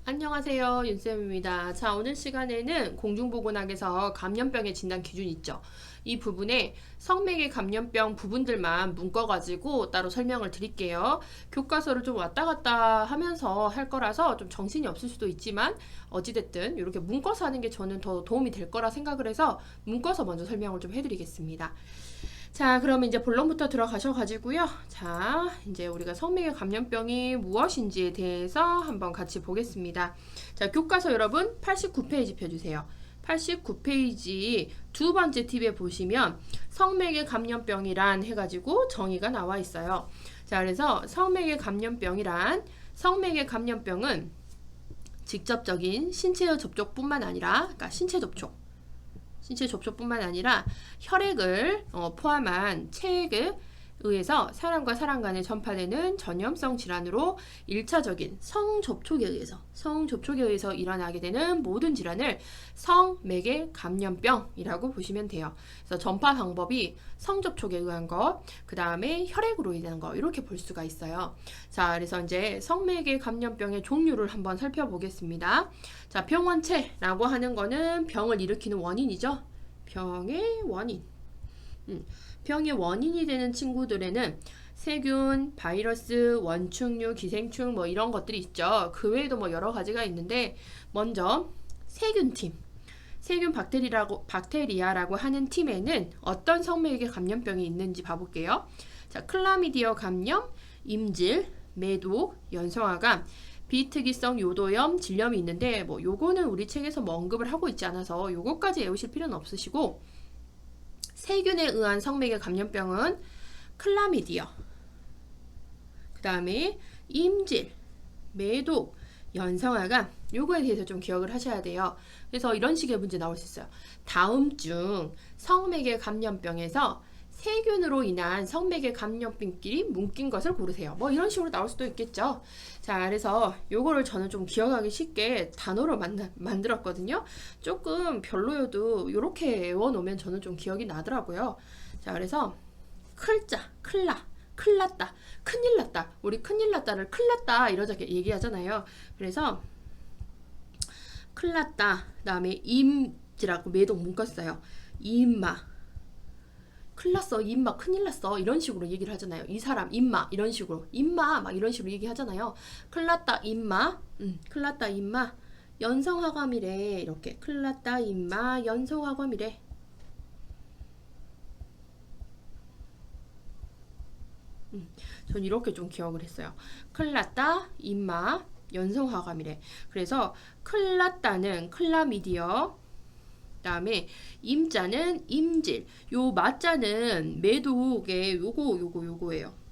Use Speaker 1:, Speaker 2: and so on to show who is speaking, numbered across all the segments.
Speaker 1: 안녕하세요, 윤쌤입니다. 자, 오늘 시간에는 공중보건학에서 감염병의 진단 기준 있죠. 이 부분에 성매개 감염병 부분들만 묶어가지고 따로 설명을 드릴게요. 교과서를 좀 왔다 갔다 하면서 할 거라서 좀 정신이 없을 수도 있지만 어찌됐든 이렇게 묶어서 하는 게 저는 더 도움이 될 거라 생각을 해서 묶어서 먼저 설명을 좀 해드리겠습니다. 자, 그러면 이제 본론부터 들어가셔가지고요. 자, 이제 우리가 성매개 감염병이 무엇인지에 대해서 한번 같이 보겠습니다. 자, 교과서 여러분 89페이지 펴주세요. 89페이지 두 번째 팁에 보시면 성매개 감염병이란 해가지고 정의가 나와 있어요. 자, 그래서 성매개 감염병은 직접적인 신체 접촉뿐만 아니라, 그러니까 신체 접촉뿐만 아니라 혈액을 포함한 체액에 의해서 사람과 사람 간에 전파되는 전염성 질환으로 1차적인 성접촉에 의해서 일어나게 되는 모든 질환을 성매개 감염병이라고 보시면 돼요. 그래서 전파 방법이 성접촉에 의한 것, 그 다음에 혈액으로 인한 것, 이렇게 볼 수가 있어요. 자, 그래서 이제 성매개 감염병의 종류를 한번 살펴보겠습니다. 자, 병원체라고 하는 거는 병을 일으키는 원인이죠. 병의 원인. 병의 원인이 되는 친구들에는 세균, 바이러스, 원충류, 기생충 뭐 이런 것들이 있죠. 그 외에도 뭐 여러 가지가 있는데 먼저 세균 박테리아라고 하는 팀에는 어떤 성매개 감염병이 있는지 봐볼게요. 자, 클라미디어 감염, 임질, 매독, 연성화감, 비특이성 요도염, 질염이 있는데 뭐 요거는 우리 책에서 뭐 언급을 하고 있지 않아서 요거까지 외우실 필요는 없으시고, 세균에 의한 성매개 감염병은 클라미디어, 그 다음에 임질, 매독, 연성화감, 요거에 대해서 좀 기억을 하셔야 돼요. 그래서 이런 식의 문제 나올 수 있어요. 다음 중 성매개 감염병에서 세균으로 인한 성매개 감염병끼리 묶인 것을 고르세요. 뭐 이런 식으로 나올 수도 있겠죠. 자, 그래서 요거를 저는 좀 기억하기 쉽게 단어로 만들었거든요. 조금 별로여도 이렇게 외워놓으면 저는 좀 기억이 나더라고요. 자, 그래서 클자, 클났다, 큰일 났다. 우리 큰일 났다를 클났다 이렇게 얘기하잖아요. 그래서 클났다, 그 다음에 임지라고 매독 묶었어요. 임마, 큰일났어, 임마, 큰일났어, 이런 식으로 얘기를 하잖아요. 이 사람 임마, 이런 식으로 임마 막 이런 식으로 얘기하잖아요. 큰일났다 임마, 큰일났다 임마, 연성화감이래. 이렇게 큰일났다 임마, 연성화감이래. 전 이렇게 좀 기억을 했어요. 큰일났다 임마, 연성화감이래. 그래서 큰일났다는 클라미디어, 다음에 임자는 임질, 요 마자는 매독의 요거예요.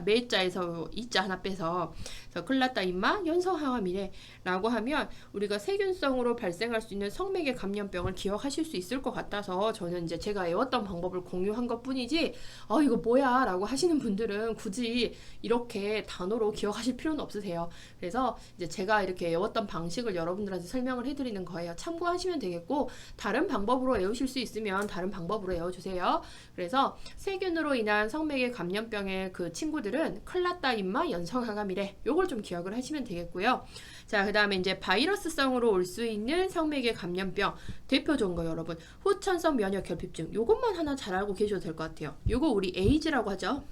Speaker 1: 매자에서 이자 하나 빼서, 그래서 클났다 임마 연성항암이래 라고 하면 우리가 세균성으로 발생할 수 있는 성매개 감염병을 기억하실 수 있을 것 같아서 저는 이제 제가 외웠던 방법을 공유한 것 뿐이지, 이거 뭐야 라고 하시는 분들은 굳이 이렇게 단어로 기억하실 필요는 없으세요. 그래서 이제 제가 이렇게 외웠던 방식을 여러분들한테 설명을 해드리는 거예요. 참고하시면 되겠고, 다른 방법으로 외우실 수 있으면 다른 방법으로 외워주세요. 그래서 세균으로 인한 성매개 감염병의 그 친구들은 클났다 임마 연성항암이래. 요걸 좀 기억을 하시면 되겠고요. 자, 그 다음에 이제 바이러스성으로 올 수 있는 성매개 감염병 대표적인 거 여러분, 후천성 면역 결핍증, 요것만 하나 잘 알고 계셔도 될 것 같아요. 요거 우리 에이즈라고 하죠.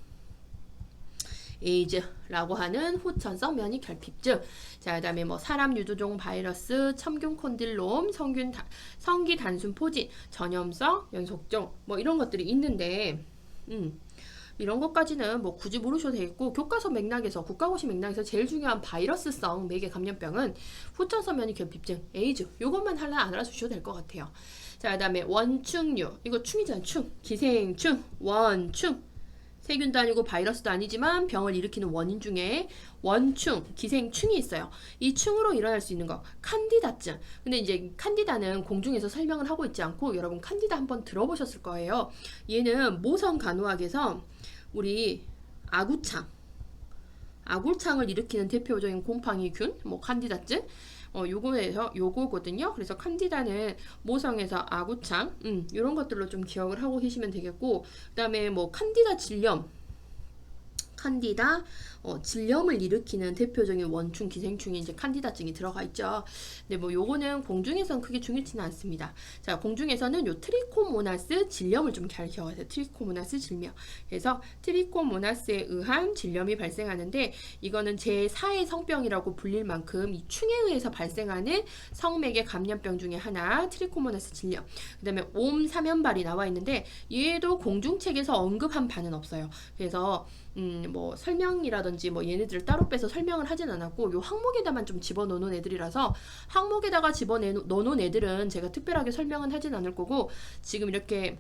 Speaker 1: 에이즈라고 하는 후천성 면역 결핍증. 자, 그다음에 뭐 사람 유두종 바이러스, 첨균 콘딜롬, 성기 단순 포진, 전염성 연속종, 뭐 이런 것들이 있는데, 이런 것까지는 뭐 굳이 모르셔도 되겠고, 교과서 맥락에서, 국가고시 맥락에서 제일 중요한 바이러스성 매개 감염병은 후천성 면역 결핍증, 에이즈, 요것만 하나 알아주셔도 될 것 같아요. 자, 그다음에 원충류, 이거 충이잖아요. 기생충, 원충. 세균도 아니고 바이러스도 아니지만 병을 일으키는 원인 중에 원충, 기생충이 있어요. 이 충으로 일어날 수 있는 거, 칸디다증. 근데 이제 칸디다는 공중에서 설명을 하고 있지 않고, 여러분 칸디다 한번 들어보셨을 거예요. 얘는 모성 간호학에서 우리 아구창을 일으키는 대표적인 곰팡이균, 뭐 칸디다증, 요거거든요. 그래서 칸디다는 모성에서 아구창, 이런 것들로 좀 기억을 하고 계시면 되겠고, 그 다음에 뭐 칸디다 질염, 칸디다, 질염을 일으키는 대표적인 원충, 기생충이 이제 칸디다증이 들어가 있죠. 근데 뭐 요거는 공중에서는 크게 중요치는 않습니다. 자, 공중에서는 요 트리코모나스 질염을 좀 잘 기억하세요. 트리코모나스 질염. 그래서 트리코모나스에 의한 질염이 발생하는데 이거는 제4의 성병이라고 불릴 만큼 이 충에 의해서 발생하는 성맥의 감염병 중에 하나, 트리코모나스 질염. 그다음에 옴사면발이 나와 있는데 얘도 공중책에서 언급한 바는 없어요. 그래서 뭐 설명이라든지 뭐 얘네들을 따로 빼서 설명을 하진 않았고 요 항목에다만 좀 집어넣는 애들이라서 항목에다가 집어넣는 애들은 제가 특별하게 설명은 하진 않을 거고 지금 이렇게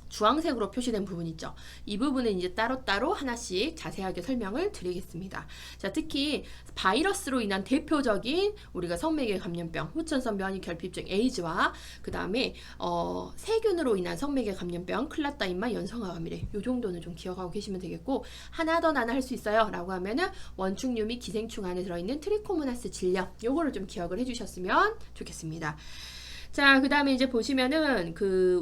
Speaker 1: 주황색으로 표시된 부분 있죠. 이 부분은 이제 따로따로 하나씩 자세하게 설명을 드리겠습니다. 자, 특히 바이러스로 인한 대표적인 우리가 성맥의 감염병, 후천성 면역 결핍증 에이즈와 그 다음에 세균으로 인한 성맥의 감염병, 클라타 임마, 연성화 감염 요 정도는 좀 기억하고 계시면 되겠고 하나 더 나는 할 수 있어요 라고 하면은 원충류 및 기생충 안에 들어있는 트리코모나스 질염 요거를 좀 기억을 해주셨으면 좋겠습니다. 자, 그 다음에 이제 보시면은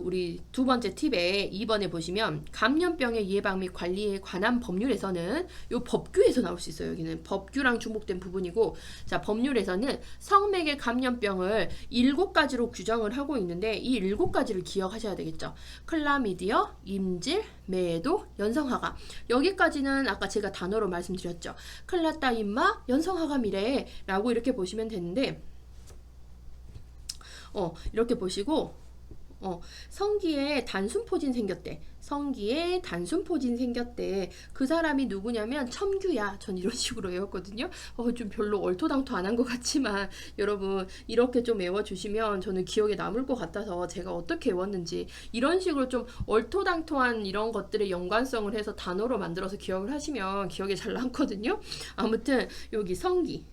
Speaker 1: 우리 두 번째 팁에 2번에 보시면 감염병의 예방 및 관리에 관한 법률에서는 요 법규에서 나올 수 있어요. 여기는 법규랑 중복된 부분이고, 자, 법률에서는 성맥의 감염병을 7가지로 규정을 하고 있는데 이 7가지를 기억하셔야 되겠죠. 클라미디어, 임질, 매도, 연성화감. 여기까지는 아까 제가 단어로 말씀드렸죠. 클라타 임마, 연성화감이래 라고 이렇게 보시면 되는데 이렇게 보시고 성기에 단순포진 생겼대. 성기에 단순포진 생겼대. 그 사람이 누구냐면 첨규야. 전 이런 식으로 외웠거든요. 좀 별로 얼토당토 안 한 것 같지만 여러분 이렇게 좀 외워주시면 저는 기억에 남을 것 같아서 제가 어떻게 외웠는지 이런 식으로 좀 얼토당토한 이런 것들의 연관성을 해서 단어로 만들어서 기억을 하시면 기억에 잘 남거든요. 아무튼 여기 성기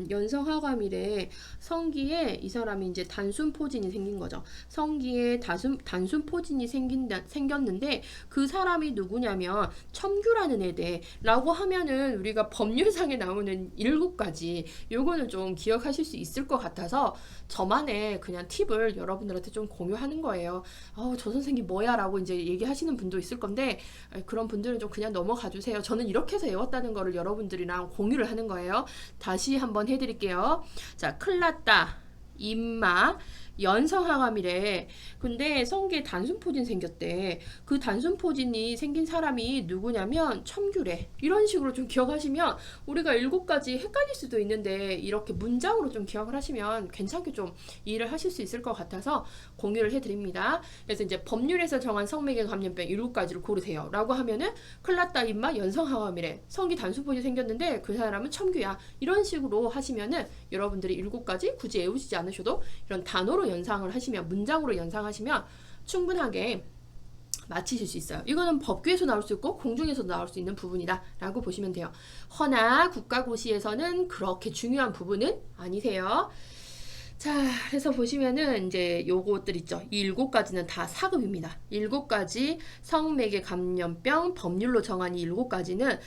Speaker 1: 연성화감이래. 성기에 이 사람이 이제 단순포진이 생긴 거죠. 성기에 단순포진이 생겼는데 그 사람이 누구냐면 첨규라는 애대 라고 하면은 우리가 법률상에 나오는 7가지 요거는 좀 기억하실 수 있을 것 같아서 저만의 그냥 팁을 여러분들한테 좀 공유하는 거예요. 저 선생님 뭐야 라고 이제 얘기하시는 분도 있을 건데 그런 분들은 좀 그냥 넘어가 주세요. 저는 이렇게 해서 외웠다는 거를 여러분들이랑 공유를 하는 거예요. 다시 한번 해드릴게요. 자, 클라타, 임마, 연성화감이래. 근데 성기에 단순포진 생겼대. 그 단순포진이 생긴 사람이 누구냐면 첨규래. 이런 식으로 좀 기억하시면 우리가 7가지 헷갈릴 수도 있는데 이렇게 문장으로 좀 기억을 하시면 괜찮게 좀 이해를 하실 수 있을 것 같아서 공유를 해드립니다. 그래서 이제 법률에서 정한 성맥의 감염병 7가지를 고르세요 라고 하면은 클라타 임마 연성화감이래. 성기 단순포진 생겼는데 그 사람은 첨규야. 이런 식으로 하시면은 여러분들이 7가지 굳이 외우시지 않으셔도 이런 단어로 연상을 하시면 문장으로 연상하시면 충분하게 맞히실 수 있어요. 이거는 법규에서 나올 수 있고 공중에서도 나올 수 있는 부분이다 라고 보시면 돼요. 허나 국가고시에서는 그렇게 중요한 부분은 아니세요. 자, 그래서 보시면은 이제 요것들 있죠. 이 7가지는 다 사급입니다. 7가지 성맥의 감염병 법률로 정한 이 7가지는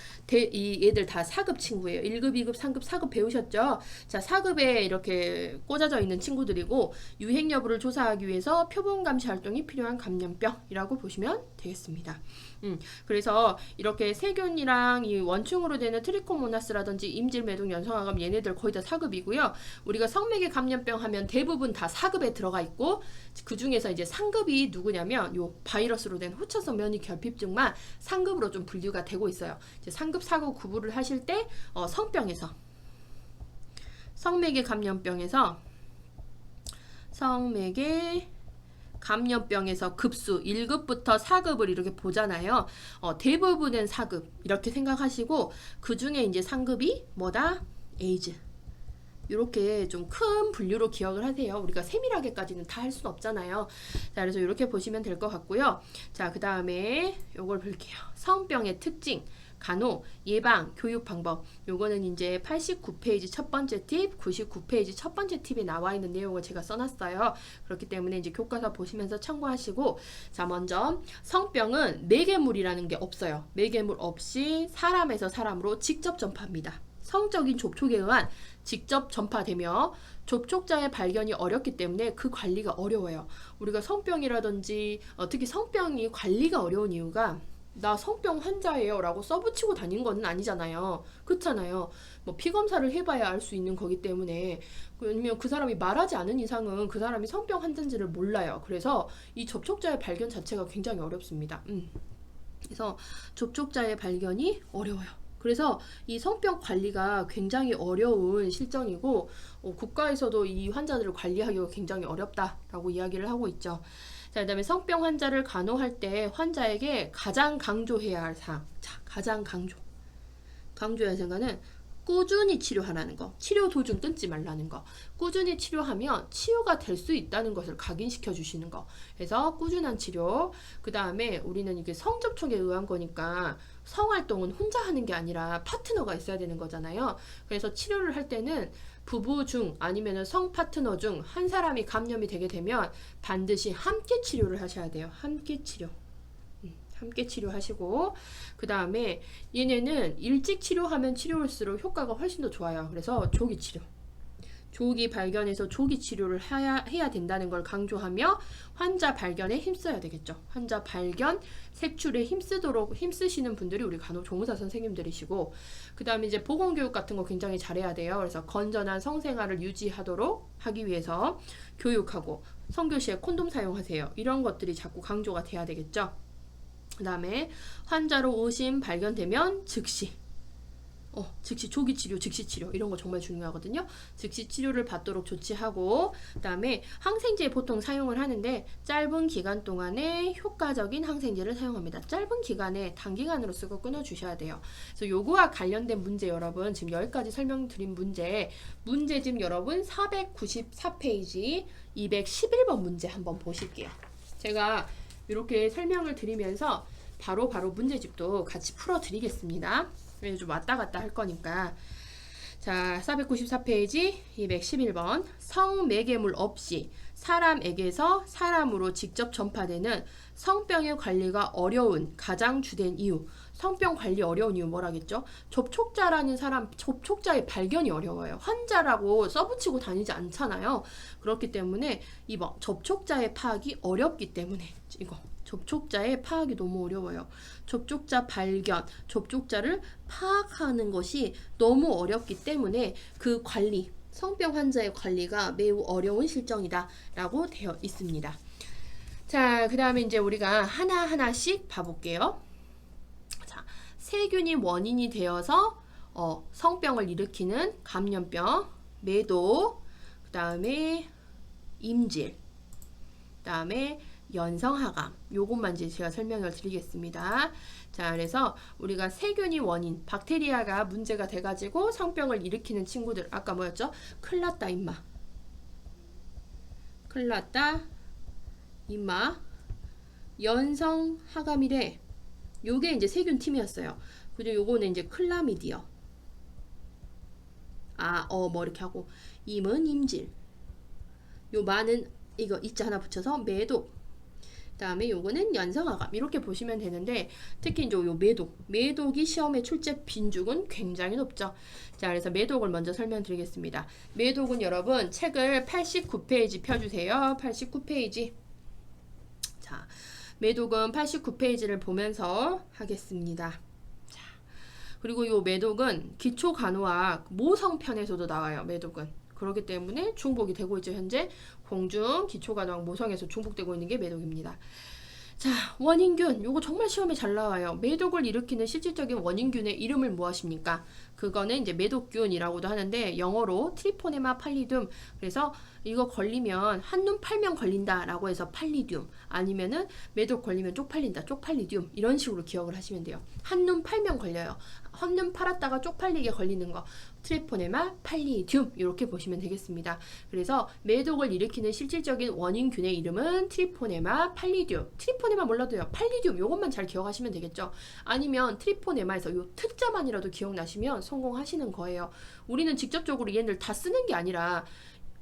Speaker 1: 이 얘들 다 사급 친구예요. 1급, 2급, 3급, 4급 배우셨죠? 자, 4급에 이렇게 꽂아져 있는 친구들이고 유행 여부를 조사하기 위해서 표본 감시 활동이 필요한 감염병이라고 보시면 되겠습니다. 그래서 이렇게 세균이랑 이 원충으로 되는 트리코모나스라든지 임질, 매동, 연성화감 얘네들 거의 다 4급이고요. 우리가 성맥의 감염병 하면 대부분 다 4급에 들어가 있고 그 중에서 이제 상급이 누구냐면 요 바이러스로 된 후천성 면역 결핍증만 상급으로 좀 분류가 되고 있어요. 이제 상급, 4급 구분을 하실 때 성병에서 성맥의 감염병에서 성맥의 감염병에서 급수 1급부터 4급을 이렇게 보잖아요. 대부분은 4급 이렇게 생각하시고 그 중에 이제 상급이 뭐다? 에이즈. 이렇게 좀 큰 분류로 기억을 하세요. 우리가 세밀하게까지는 다 할 수는 없잖아요. 자, 그래서 이렇게 보시면 될 것 같고요. 자, 그 다음에 요걸 볼게요. 성병의 특징, 간호, 예방, 교육 방법. 요거는 이제 89페이지 첫 번째 팁, 99페이지 첫 번째 팁에 나와 있는 내용을 제가 써놨어요. 그렇기 때문에 이제 교과서 보시면서 참고하시고, 자, 먼저 성병은 매개물이라는 게 없어요. 매개물 없이 사람에서 사람으로 직접 전파합니다. 성적인 접촉에 의한 직접 전파되며 접촉자의 발견이 어렵기 때문에 그 관리가 어려워요. 우리가 성병이라든지 특히 성병이 관리가 어려운 이유가 나 성병 환자예요 라고 써붙이고 다닌 건 아니잖아요. 그렇잖아요. 뭐 피검사를 해봐야 알 수 있는 거기 때문에, 왜냐면 그 사람이 말하지 않은 이상은 그 사람이 성병 환자인지를 몰라요. 그래서 이 접촉자의 발견 자체가 굉장히 어렵습니다. 그래서 접촉자의 발견이 어려워요. 그래서 이 성병 관리가 굉장히 어려운 실정이고, 국가에서도 이 환자들을 관리하기가 굉장히 어렵다라고 이야기를 하고 있죠. 자, 그다음에 성병 환자를 간호할 때 환자에게 가장 강조해야 할 사항. 자, 가장 강조해야 할 생각은 꾸준히 치료하라는 거. 치료 도중 끊지 말라는 거. 꾸준히 치료하면 치유가 될 수 있다는 것을 각인시켜 주시는 거. 그래서 꾸준한 치료. 그 다음에 우리는 이게 성접촉에 의한 거니까 성활동은 혼자 하는 게 아니라 파트너가 있어야 되는 거잖아요. 그래서 치료를 할 때는 부부 중 아니면 성 파트너 중 한 사람이 감염이 되게 되면 반드시 함께 치료를 하셔야 돼요. 함께 치료. 함께 치료하시고, 그 다음에 얘네는 일찍 치료하면 치료할수록 효과가 훨씬 더 좋아요. 그래서 조기 치료, 조기 발견해서 조기 치료를 해야 된다는 걸 강조하며 환자 발견에 힘써야 되겠죠. 환자 발견, 색출에 힘쓰시는 분들이 우리 간호조무사 선생님들이시고, 그 다음에 이제 보건교육 같은 거 굉장히 잘해야 돼요. 그래서 건전한 성생활을 유지하도록 하기 위해서 교육하고, 성교시에 콘돔 사용하세요. 이런 것들이 자꾸 강조가 돼야 되겠죠. 그 다음에 환자로 의심 발견되면 즉시 조기 치료, 즉시 치료 이런 거 정말 중요하거든요. 즉시 치료를 받도록 조치하고, 그 다음에 항생제 보통 사용을 하는데 짧은 기간 동안에 효과적인 항생제를 사용합니다. 짧은 기간에 단기간으로 쓰고 끊어주셔야 돼요. 그래서 요거와 관련된 문제 여러분 지금 여기까지 설명드린 문제집 여러분 494페이지 211번 문제 한번 보실게요. 제가 이렇게 설명을 드리면서 바로 문제집도 같이 풀어드리겠습니다. 좀 왔다 갔다 할 거니까. 자, 494페이지 211번. 성매개물 없이 사람에게서 사람으로 직접 전파되는 성병의 관리가 어려운 가장 주된 이유. 성병 관리 어려운 이유 뭐라겠죠? 접촉자라는 사람, 접촉자의 발견이 어려워요. 환자라고 써붙이고 다니지 않잖아요. 그렇기 때문에 2번 접촉자의 파악이 어렵기 때문에 이거 접촉자의 파악이 너무 어려워요. 접촉자 발견, 접촉자를 파악하는 것이 너무 어렵기 때문에 그 관리, 성병 환자의 관리가 매우 어려운 실정이다 라고 되어 있습니다. 자, 그 다음에 이제 우리가 하나하나씩 봐볼게요. 자, 세균이 원인이 되어서 성병을 일으키는 감염병, 매도, 그 다음에 임질, 그 다음에 연성하감, 요것만 이제 제가 설명을 드리겠습니다. 자, 그래서 우리가 세균이 원인, 박테리아가 문제가 돼가지고 성병을 일으키는 친구들, 아까 뭐였죠? 클났다 임마, 클났다 임마, 연성하감이래. 요게 이제 세균 팀이었어요. 그죠? 요거는 이제 클라미디어. 뭐 이렇게 하고, 임은 임질, 요 마는 이거 이자 하나 붙여서 매독. 다음에 요거는 연성하감 이렇게 보시면 되는데, 특히 이제 요 매독이 시험에 출제 빈죽은 굉장히 높죠. 자, 그래서 매독을 먼저 설명드리겠습니다. 매독은 여러분 책을 89페이지 펴주세요. 89페이지. 자, 매독은 89페이지를 보면서 하겠습니다. 자, 그리고 요 매독은 기초간호학 모성편에서도 나와요. 매독은. 그렇기 때문에 중복이 되고 있죠. 현재 공중 기초간호학 모성에서 중복되고 있는 게 매독입니다. 자, 원인균 요거 정말 시험에 잘 나와요. 매독을 일으키는 실질적인 원인균의 이름을 무엇입니까? 그거는 이제 매독균이라고도 하는데 영어로 트리포네마 팔리듐. 그래서 이거 걸리면 한눈 팔면 걸린다라고 해서 팔리듐, 아니면은 매독 걸리면 쪽팔린다, 쪽팔리듐, 이런 식으로 기억을 하시면 돼요. 한눈 팔면 걸려요. 한눈 팔았다가 쪽팔리게 걸리는 거 트리포네마 팔리듐 이렇게 보시면 되겠습니다. 그래서 매독을 일으키는 실질적인 원인균의 이름은 트리포네마 팔리듐. 트리포네마 몰라도요. 팔리듐 요것만 잘 기억하시면 되겠죠. 아니면 트리포네마에서 요 특자만이라도 기억나시면 성공하시는 거예요. 우리는 직접적으로 얘네들 다 쓰는 게 아니라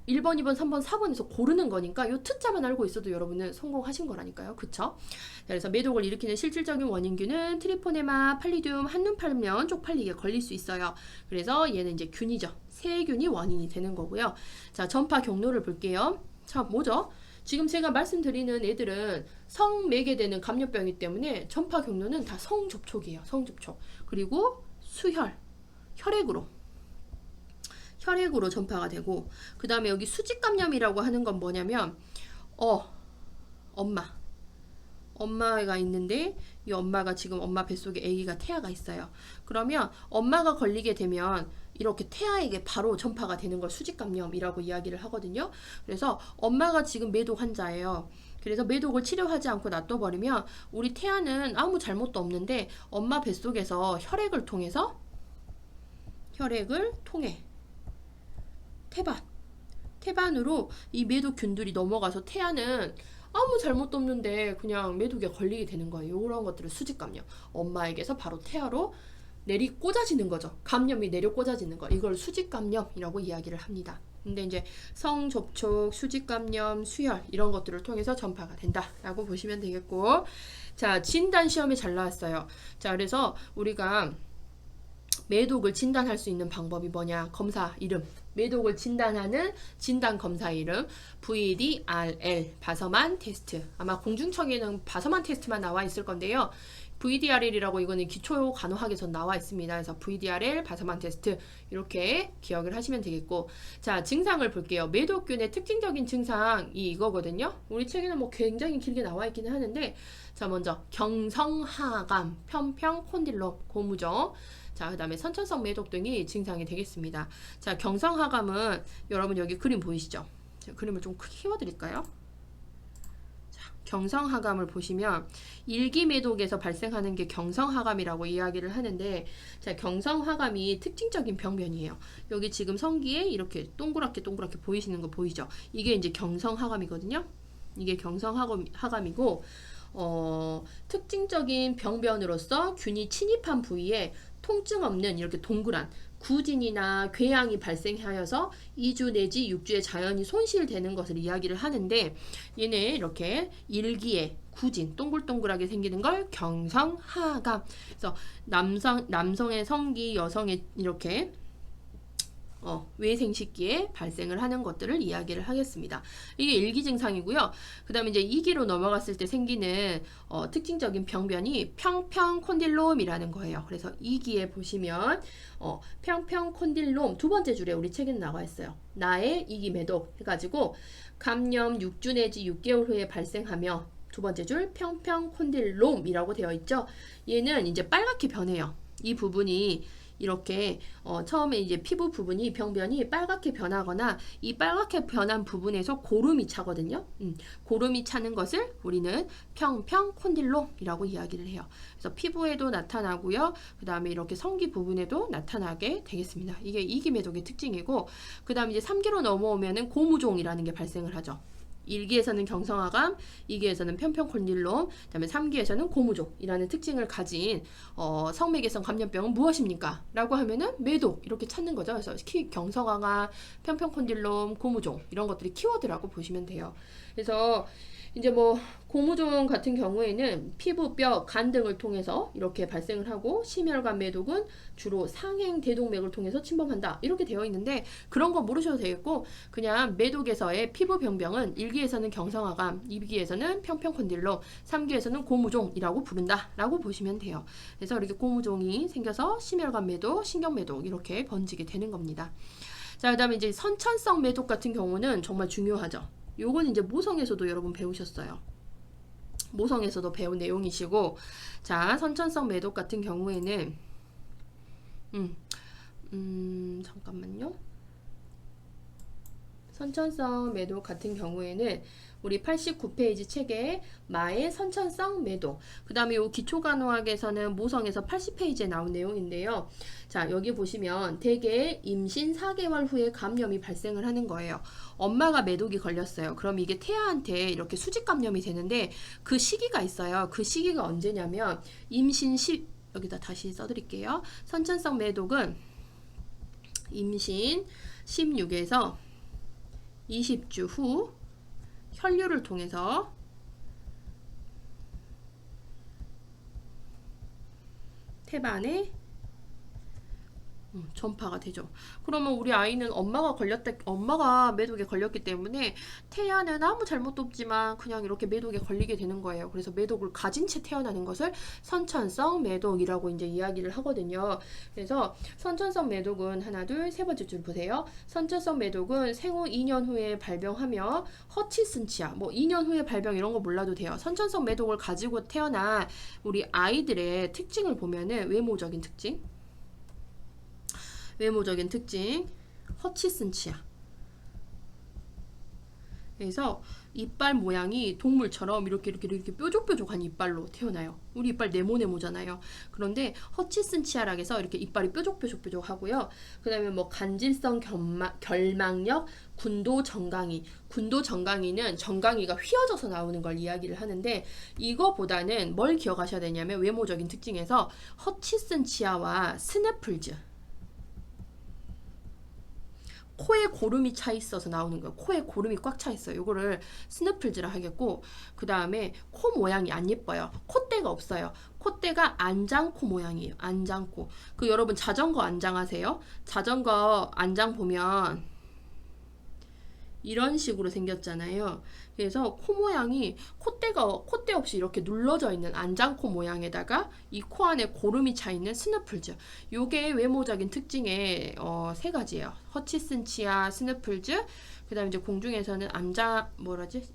Speaker 1: 1번, 2번, 3번, 4번에서 고르는 거니까 요 특자만 알고 있어도 여러분은 성공하신 거라니까요. 그쵸? 그래서 매독을 일으키는 실질적인 원인균은 트리포네마 팔리듐, 한눈 팔면 쪽팔리게 걸릴 수 있어요. 그래서 얘는 이제 균이죠. 세균이 원인이 되는 거고요. 자, 전파 경로를 볼게요. 자, 뭐죠? 지금 제가 말씀드리는 애들은 성 매개되는 감염병이기 때문에 전파 경로는 다 성접촉이에요. 성접촉. 그리고 수혈, 혈액으로 전파가 되고, 그 다음에 여기 수직감염이라고 하는 건 뭐냐면 엄마가 있는데 이 엄마가 지금 엄마 뱃속에 아기가 태아가 있어요. 그러면 엄마가 걸리게 되면 이렇게 태아에게 바로 전파가 되는 걸 수직감염이라고 이야기를 하거든요. 그래서 엄마가 지금 매독 환자예요. 그래서 매독을 치료하지 않고 놔둬버리면 우리 태아는 아무 잘못도 없는데 엄마 뱃속에서 혈액을 통해 태반으로 이 매독균들이 넘어가서 태아는 아무 잘못도 없는데 그냥 매독에 걸리게 되는 거예요. 이런 것들을 수직감염. 엄마에게서 바로 태아로 내리 꽂아지는 거죠. 감염이 내려 꽂아지는 거. 이걸 수직감염이라고 이야기를 합니다. 근데 이제 성접촉, 수직감염, 수혈 이런 것들을 통해서 전파가 된다라고 보시면 되겠고, 자, 진단 시험에 잘 나왔어요. 자, 그래서 우리가 매독을 진단할 수 있는 방법이 뭐냐? 검사 이름. 매독을 진단하는 진단 검사 이름 VDRL 바서만 테스트. 아마 공중청에는 바서만 테스트만 나와 있을 건데요. VDRL이라고 이거는 기초 간호학에서 나와 있습니다. 그래서 VDRL 바서만 테스트 이렇게 기억을 하시면 되겠고, 자, 증상을 볼게요. 매독균의 특징적인 증상이 이거거든요. 우리 책에는 뭐 굉장히 길게 나와 있기는 하는데, 자, 먼저 경성하감, 편평 콘딜롬, 고무종. 자, 그 다음에 선천성 매독 등이 증상이 되겠습니다. 자, 경성하감은 여러분 여기 그림 보이시죠? 자, 그림을 좀 크게 키워드릴까요? 자, 경성하감을 보시면 일기매독에서 발생하는 게 경성하감이라고 이야기를 하는데, 자, 경성하감이 특징적인 병변이에요. 여기 지금 성기에 이렇게 동그랗게 보이시는 거 보이죠? 이게 이제 경성하감이거든요. 이게 경성하감이고, 특징적인 병변으로서 균이 침입한 부위에 통증 없는 이렇게 동그란 구진이나 궤양이 발생하여서 2주 내지 6주에 자연히 손실되는 것을 이야기를 하는데, 얘네 이렇게 일기에 구진 동글동글하게 생기는 걸 경성하감. 그래서 남성의 성기, 여성의 이렇게 외생식기에 발생을 하는 것들을 이야기를 하겠습니다. 이게 1기 증상이고요. 그 다음에 이제 2기로 넘어갔을 때 생기는 특징적인 병변이 평평콘딜롬이라는 거예요. 그래서 2기에 보시면 평평콘딜롬 두 번째 줄에 우리 책에는 나와 있어요. 나의 2기 매독 해가지고 감염 6주 내지 6개월 후에 발생하며, 두 번째 줄 평평콘딜롬이라고 되어 있죠. 얘는 이제 빨갛게 변해요. 이 부분이 이렇게 처음에 이제 피부 부분이 병변이 빨갛게 변하거나 이 빨갛게 변한 부분에서 고름이 차거든요. 고름이 차는 것을 우리는 평평콘딜롬이라고 이야기를 해요. 그래서 피부에도 나타나고요. 그 다음에 이렇게 성기 부분에도 나타나게 되겠습니다. 이게 2기 매독의 특징이고, 그 다음에 이제 3기로 넘어오면은 고무종이라는 게 발생을 하죠. 1기에서는 경성하감, 2기에서는 편평콘딜롬, 그 다음에 3기에서는 고무종이라는 특징을 가진 성매개성 감염병은 무엇입니까? 라고 하면은 매독 이렇게 찾는 거죠. 그래서 경성하감, 편평콘딜롬, 고무종 이런 것들이 키워드라고 보시면 돼요. 그래서 이제 뭐 고무종 같은 경우에는 피부, 뼈, 간 등을 통해서 이렇게 발생을 하고, 심혈관 매독은 주로 상행 대동맥을 통해서 침범한다 이렇게 되어 있는데, 그런 거 모르셔도 되겠고, 그냥 매독에서의 피부 병병은 1기에서는 경성하감, 2기에서는 평평콘딜롬, 3기에서는 고무종이라고 부른다 라고 보시면 돼요. 그래서 이렇게 고무종이 생겨서 심혈관 매독, 신경 매독 이렇게 번지게 되는 겁니다. 자, 그 다음에 이제 선천성 매독 같은 경우는 정말 중요하죠. 요건 이제 모성에서도 여러분 배우셨어요. 모성에서도 배운 내용이시고, 자, 선천성 매독 같은 경우에는 잠깐만요. 선천성 매독 같은 경우에는 우리 89페이지 책에 마의 선천성 매독, 그 다음에 요 기초간호학에서는 모성에서 80페이지에 나온 내용인데요. 자, 여기 보시면 대개 임신 4개월 후에 감염이 발생을 하는 거예요. 엄마가 매독이 걸렸어요. 그럼 이게 태아한테 이렇게 수직 감염이 되는데, 그 시기가 있어요. 그 시기가 언제냐면 임신 10, 여기다 다시 써드릴게요. 선천성 매독은 임신 16에서 20주 후 혈류를 통해서 태반에 전파가 되죠. 그러면 우리 아이는 엄마가 매독에 걸렸기 때문에 태아는 아무 잘못도 없지만 그냥 이렇게 매독에 걸리게 되는 거예요. 그래서 매독을 가진 채 태어나는 것을 선천성 매독이라고 이제 이야기를 하거든요. 그래서 선천성 매독은 하나, 둘, 세 번째 줄 보세요. 선천성 매독은 생후 2년 후에 발병하며 허치슨 치아, 뭐 2년 후에 발병 이런 거 몰라도 돼요. 선천성 매독을 가지고 태어난 우리 아이들의 특징을 보면은 외모적인 특징, 허치슨 치아. 그래서 이빨 모양이 동물처럼 이렇게 뾰족뾰족한 이빨로 태어나요. 우리 이빨 네모네모잖아요. 그런데 허치슨 치아라 해서 이렇게 이빨이 뾰족하고요. 그 다음에 뭐 간질성 결막력, 군도 정강이. 군도 정강이는 정강이가 휘어져서 나오는 걸 이야기를 하는데, 이거보다는 뭘 기억하셔야 되냐면 외모적인 특징에서 허치슨 치아와 스네플즈, 코에 고름이 차 있어서 나오는 거예요. 코에 고름이 꽉 차 있어요. 이거를 스너플즈라 하겠고, 그 다음에 코 모양이 안 예뻐요. 콧대가 없어요. 콧대가 안장코 모양이에요. 안장코. 그 여러분 자전거 안장 아세요? 자전거 안장 보면 이런 식으로 생겼잖아요. 그래서 코 모양이 콧대 없이 이렇게 눌러져 있는 안장코 모양에다가 이 코 안에 고름이 차 있는 스너플즈. 요게 외모적인 특징의 세 가지예요. 허치슨 치아, 스너플즈. 그다음에 이제 공중에서는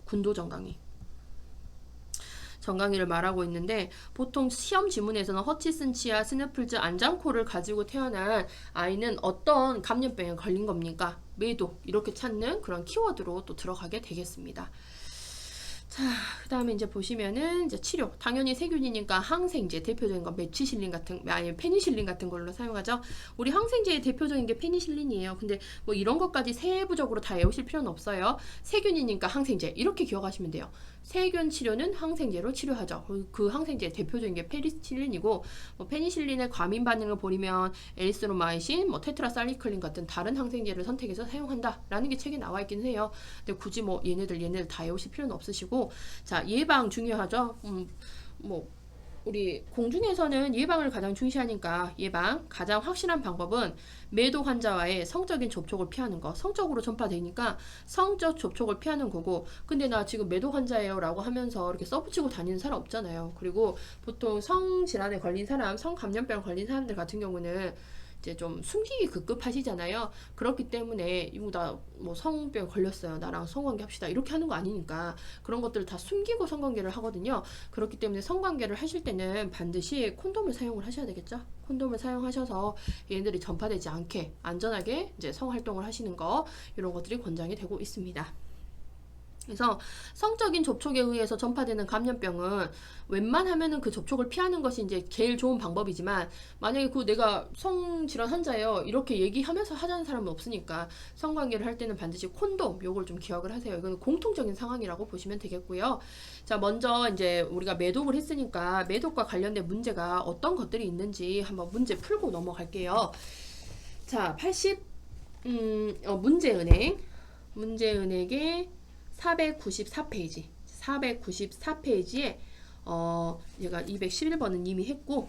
Speaker 1: 군도 정강이를 말하고 있는데, 보통 시험 지문에서는 허치슨 치아, 스너플즈, 안장코를 가지고 태어난 아이는 어떤 감염병에 걸린 겁니까? 매독, 이렇게 찾는 그런 키워드로 또 들어가게 되겠습니다. 자, 그 다음에 이제 보시면은 이제 치료. 당연히 세균이니까 항생제, 대표적인 거 메치실린 아니 페니실린 같은 걸로 사용하죠. 우리 항생제의 대표적인 게 페니실린이에요. 근데 뭐 이런 것까지 세부적으로 다 외우실 필요는 없어요. 세균이니까 항생제, 이렇게 기억하시면 돼요. 세균 치료는 항생제로 치료하죠. 그 항생제의 대표적인 게 페니실린이고, 뭐 페니실린의 과민 반응을 보이면 에리스로마이신, 뭐 테트라사이클린 같은 다른 항생제를 선택해서 사용한다라는 게 책에 나와 있긴 해요. 근데 굳이 뭐 얘네들 다 외우실 필요는 없으시고, 자, 예방 중요하죠. 뭐 우리 공중에서는 예방을 가장 중시하니까 예방 가장 확실한 방법은 매독 환자와의 성적인 접촉을 피하는 거. 성적으로 전파되니까 성적 접촉을 피하는 거고, 근데 나 지금 매독 환자예요 라고 하면서 이렇게 써붙이고 다니는 사람 없잖아요. 그리고 보통 성질환에 걸린 사람, 성감염병 걸린 사람들 같은 경우는 이제 좀 숨기기 급급하시잖아요. 그렇기 때문에 이거 나 뭐 성병 걸렸어요, 나랑 성관계 합시다, 이렇게 하는 거 아니니까 그런 것들을 다 숨기고 성관계를 하거든요. 그렇기 때문에 성관계를 하실 때는 반드시 콘돔을 사용을 하셔야 되겠죠. 콘돔을 사용하셔서 얘네들이 전파되지 않게 안전하게 이제 성활동을 하시는 거, 이런 것들이 권장이 되고 있습니다. 그래서 성적인 접촉에 의해서 전파되는 감염병은 웬만하면은 그 접촉을 피하는 것이 이제 제일 좋은 방법이지만, 만약에 그 내가 성질환 환자예요 이렇게 얘기하면서 하자는 사람은 없으니까 성관계를 할 때는 반드시 콘돔, 요걸 좀 기억을 하세요. 이건 공통적인 상황이라고 보시면 되겠고요. 자, 먼저 이제 우리가 매독을 했으니까 매독과 관련된 문제가 어떤 것들이 있는지 한번 문제 풀고 넘어갈게요. 자, 문제은행의 494페이지에 얘가 211번은 이미 했고,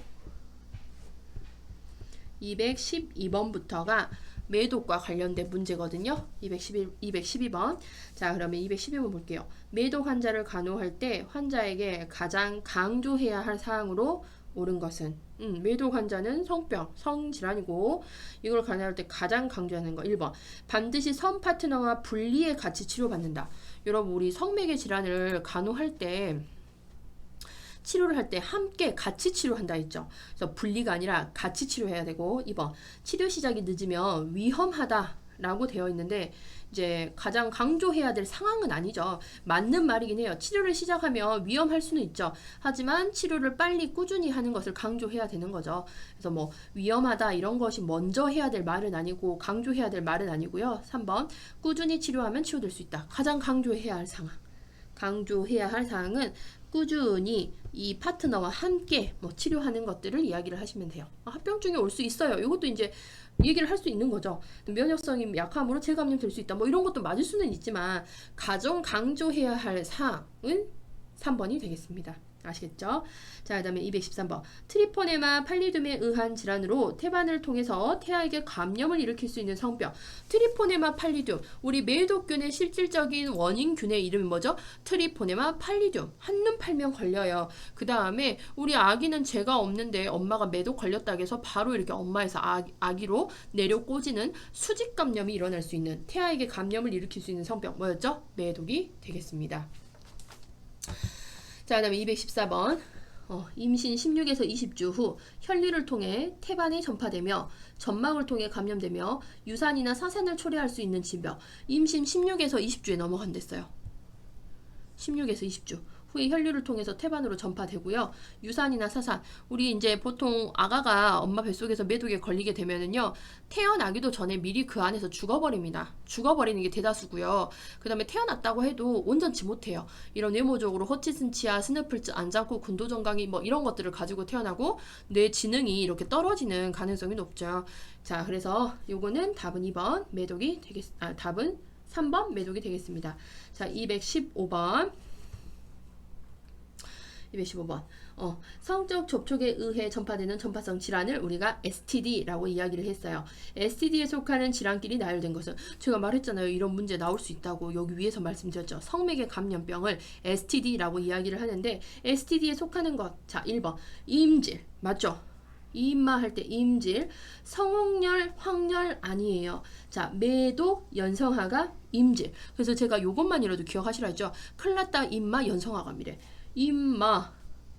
Speaker 1: 212번부터가 매독과 관련된 문제거든요. 212번. 자, 그러면 212번 볼게요. 매독 환자를 간호할 때 환자에게 가장 강조해야 할 사항으로 옳은 것은, 매독 환자는 성질환이고, 이걸 간호할 때 가장 강조하는 거 1번. 반드시 성 파트너와 분리해 같이 치료받는다. 여러분, 우리 성매개 질환을 간호할 때, 치료를 할 때 함께 같이 치료한다 했죠. 그래서 분리가 아니라 같이 치료해야 되고, 2번. 치료 시작이 늦으면 위험하다라고 되어 있는데, 이제 가장 강조해야 될 상황은 아니죠. 맞는 말이긴 해요. 치료를 시작하면 위험할 수는 있죠. 하지만 치료를 빨리 꾸준히 하는 것을 강조해야 되는 거죠. 그래서 뭐 위험하다 이런 것이 먼저 해야 될 말은 아니고 강조해야 될 말은 아니고요. 3번. 꾸준히 치료하면 치료될 수 있다. 가장 강조해야 할 사항은 꾸준히 이 파트너와 함께 뭐 치료하는 것들을 이야기를 하시면 돼요. 합병증이 올 수 있어요. 이것도 이제 얘기를 할 수 있는 거죠. 면역성이 약함으로 재감염 될 수 있다. 뭐 이런 것도 맞을 수는 있지만 가장 강조해야 할 사항은 3번이 되겠습니다. 아시겠죠? 자, 그 다음에 213번. 트리포네마 팔리듐에 의한 질환으로 태반을 통해서 태아에게 감염을 일으킬 수 있는 성병. 트리포네마 팔리듐. 우리 매독균의 실질적인 원인균의 이름이 뭐죠? 트리포네마 팔리듐. 한눈 팔면 걸려요. 그 다음에 우리 아기는 죄가 없는데 엄마가 매독 걸렸다고 해서 바로 이렇게 엄마에서 아기로 내려 꽂이는 수직 감염이 일어날 수 있는, 태아에게 감염을 일으킬 수 있는 성병. 뭐였죠? 매독이 되겠습니다. 자, 그 다음에 214번. 임신 16에서 20주 후 혈류를 통해 태반에 전파되며 점막을 통해 감염되며 유산이나 사산을 초래할 수 있는 질병. 임신 16에서 20주에 넘어간댔어요. 16에서 20주 후에 혈류를 통해서 태반으로 전파되고요. 유산이나 사산. 우리 이제 보통 아가가 엄마 뱃속에서 매독에 걸리게 되면은요, 태어나기도 전에 미리 그 안에서 죽어버립니다. 죽어버리는 게 대다수고요. 그 다음에 태어났다고 해도 온전치 못해요. 이런 외모적으로 허치슨 치아, 스누플츠, 안장구, 군도정강이 뭐 이런 것들을 가지고 태어나고 뇌 지능이 이렇게 떨어지는 가능성이 높죠. 자, 그래서 요거는 답은 2번 매독이 답은 3번 매독이 되겠습니다. 자, 215번. 215번. 성적 접촉에 의해 전파되는 전파성 질환을 우리가 STD라고 이야기를 했어요. STD에 속하는 질환끼리 나열된 것은, 제가 말했잖아요. 이런 문제 나올 수 있다고 여기 위에서 말씀드렸죠. 성매개 감염병을 STD라고 이야기를 하는데, STD에 속하는 것. 자, 1번. 임질. 맞죠? 이마 할 때 임질. 성홍열, 황열 아니에요. 자, 매독, 연성아가 임질. 그래서 제가 요것만이라도 기억하시라 했죠. 클났다 임마 연성아감이래.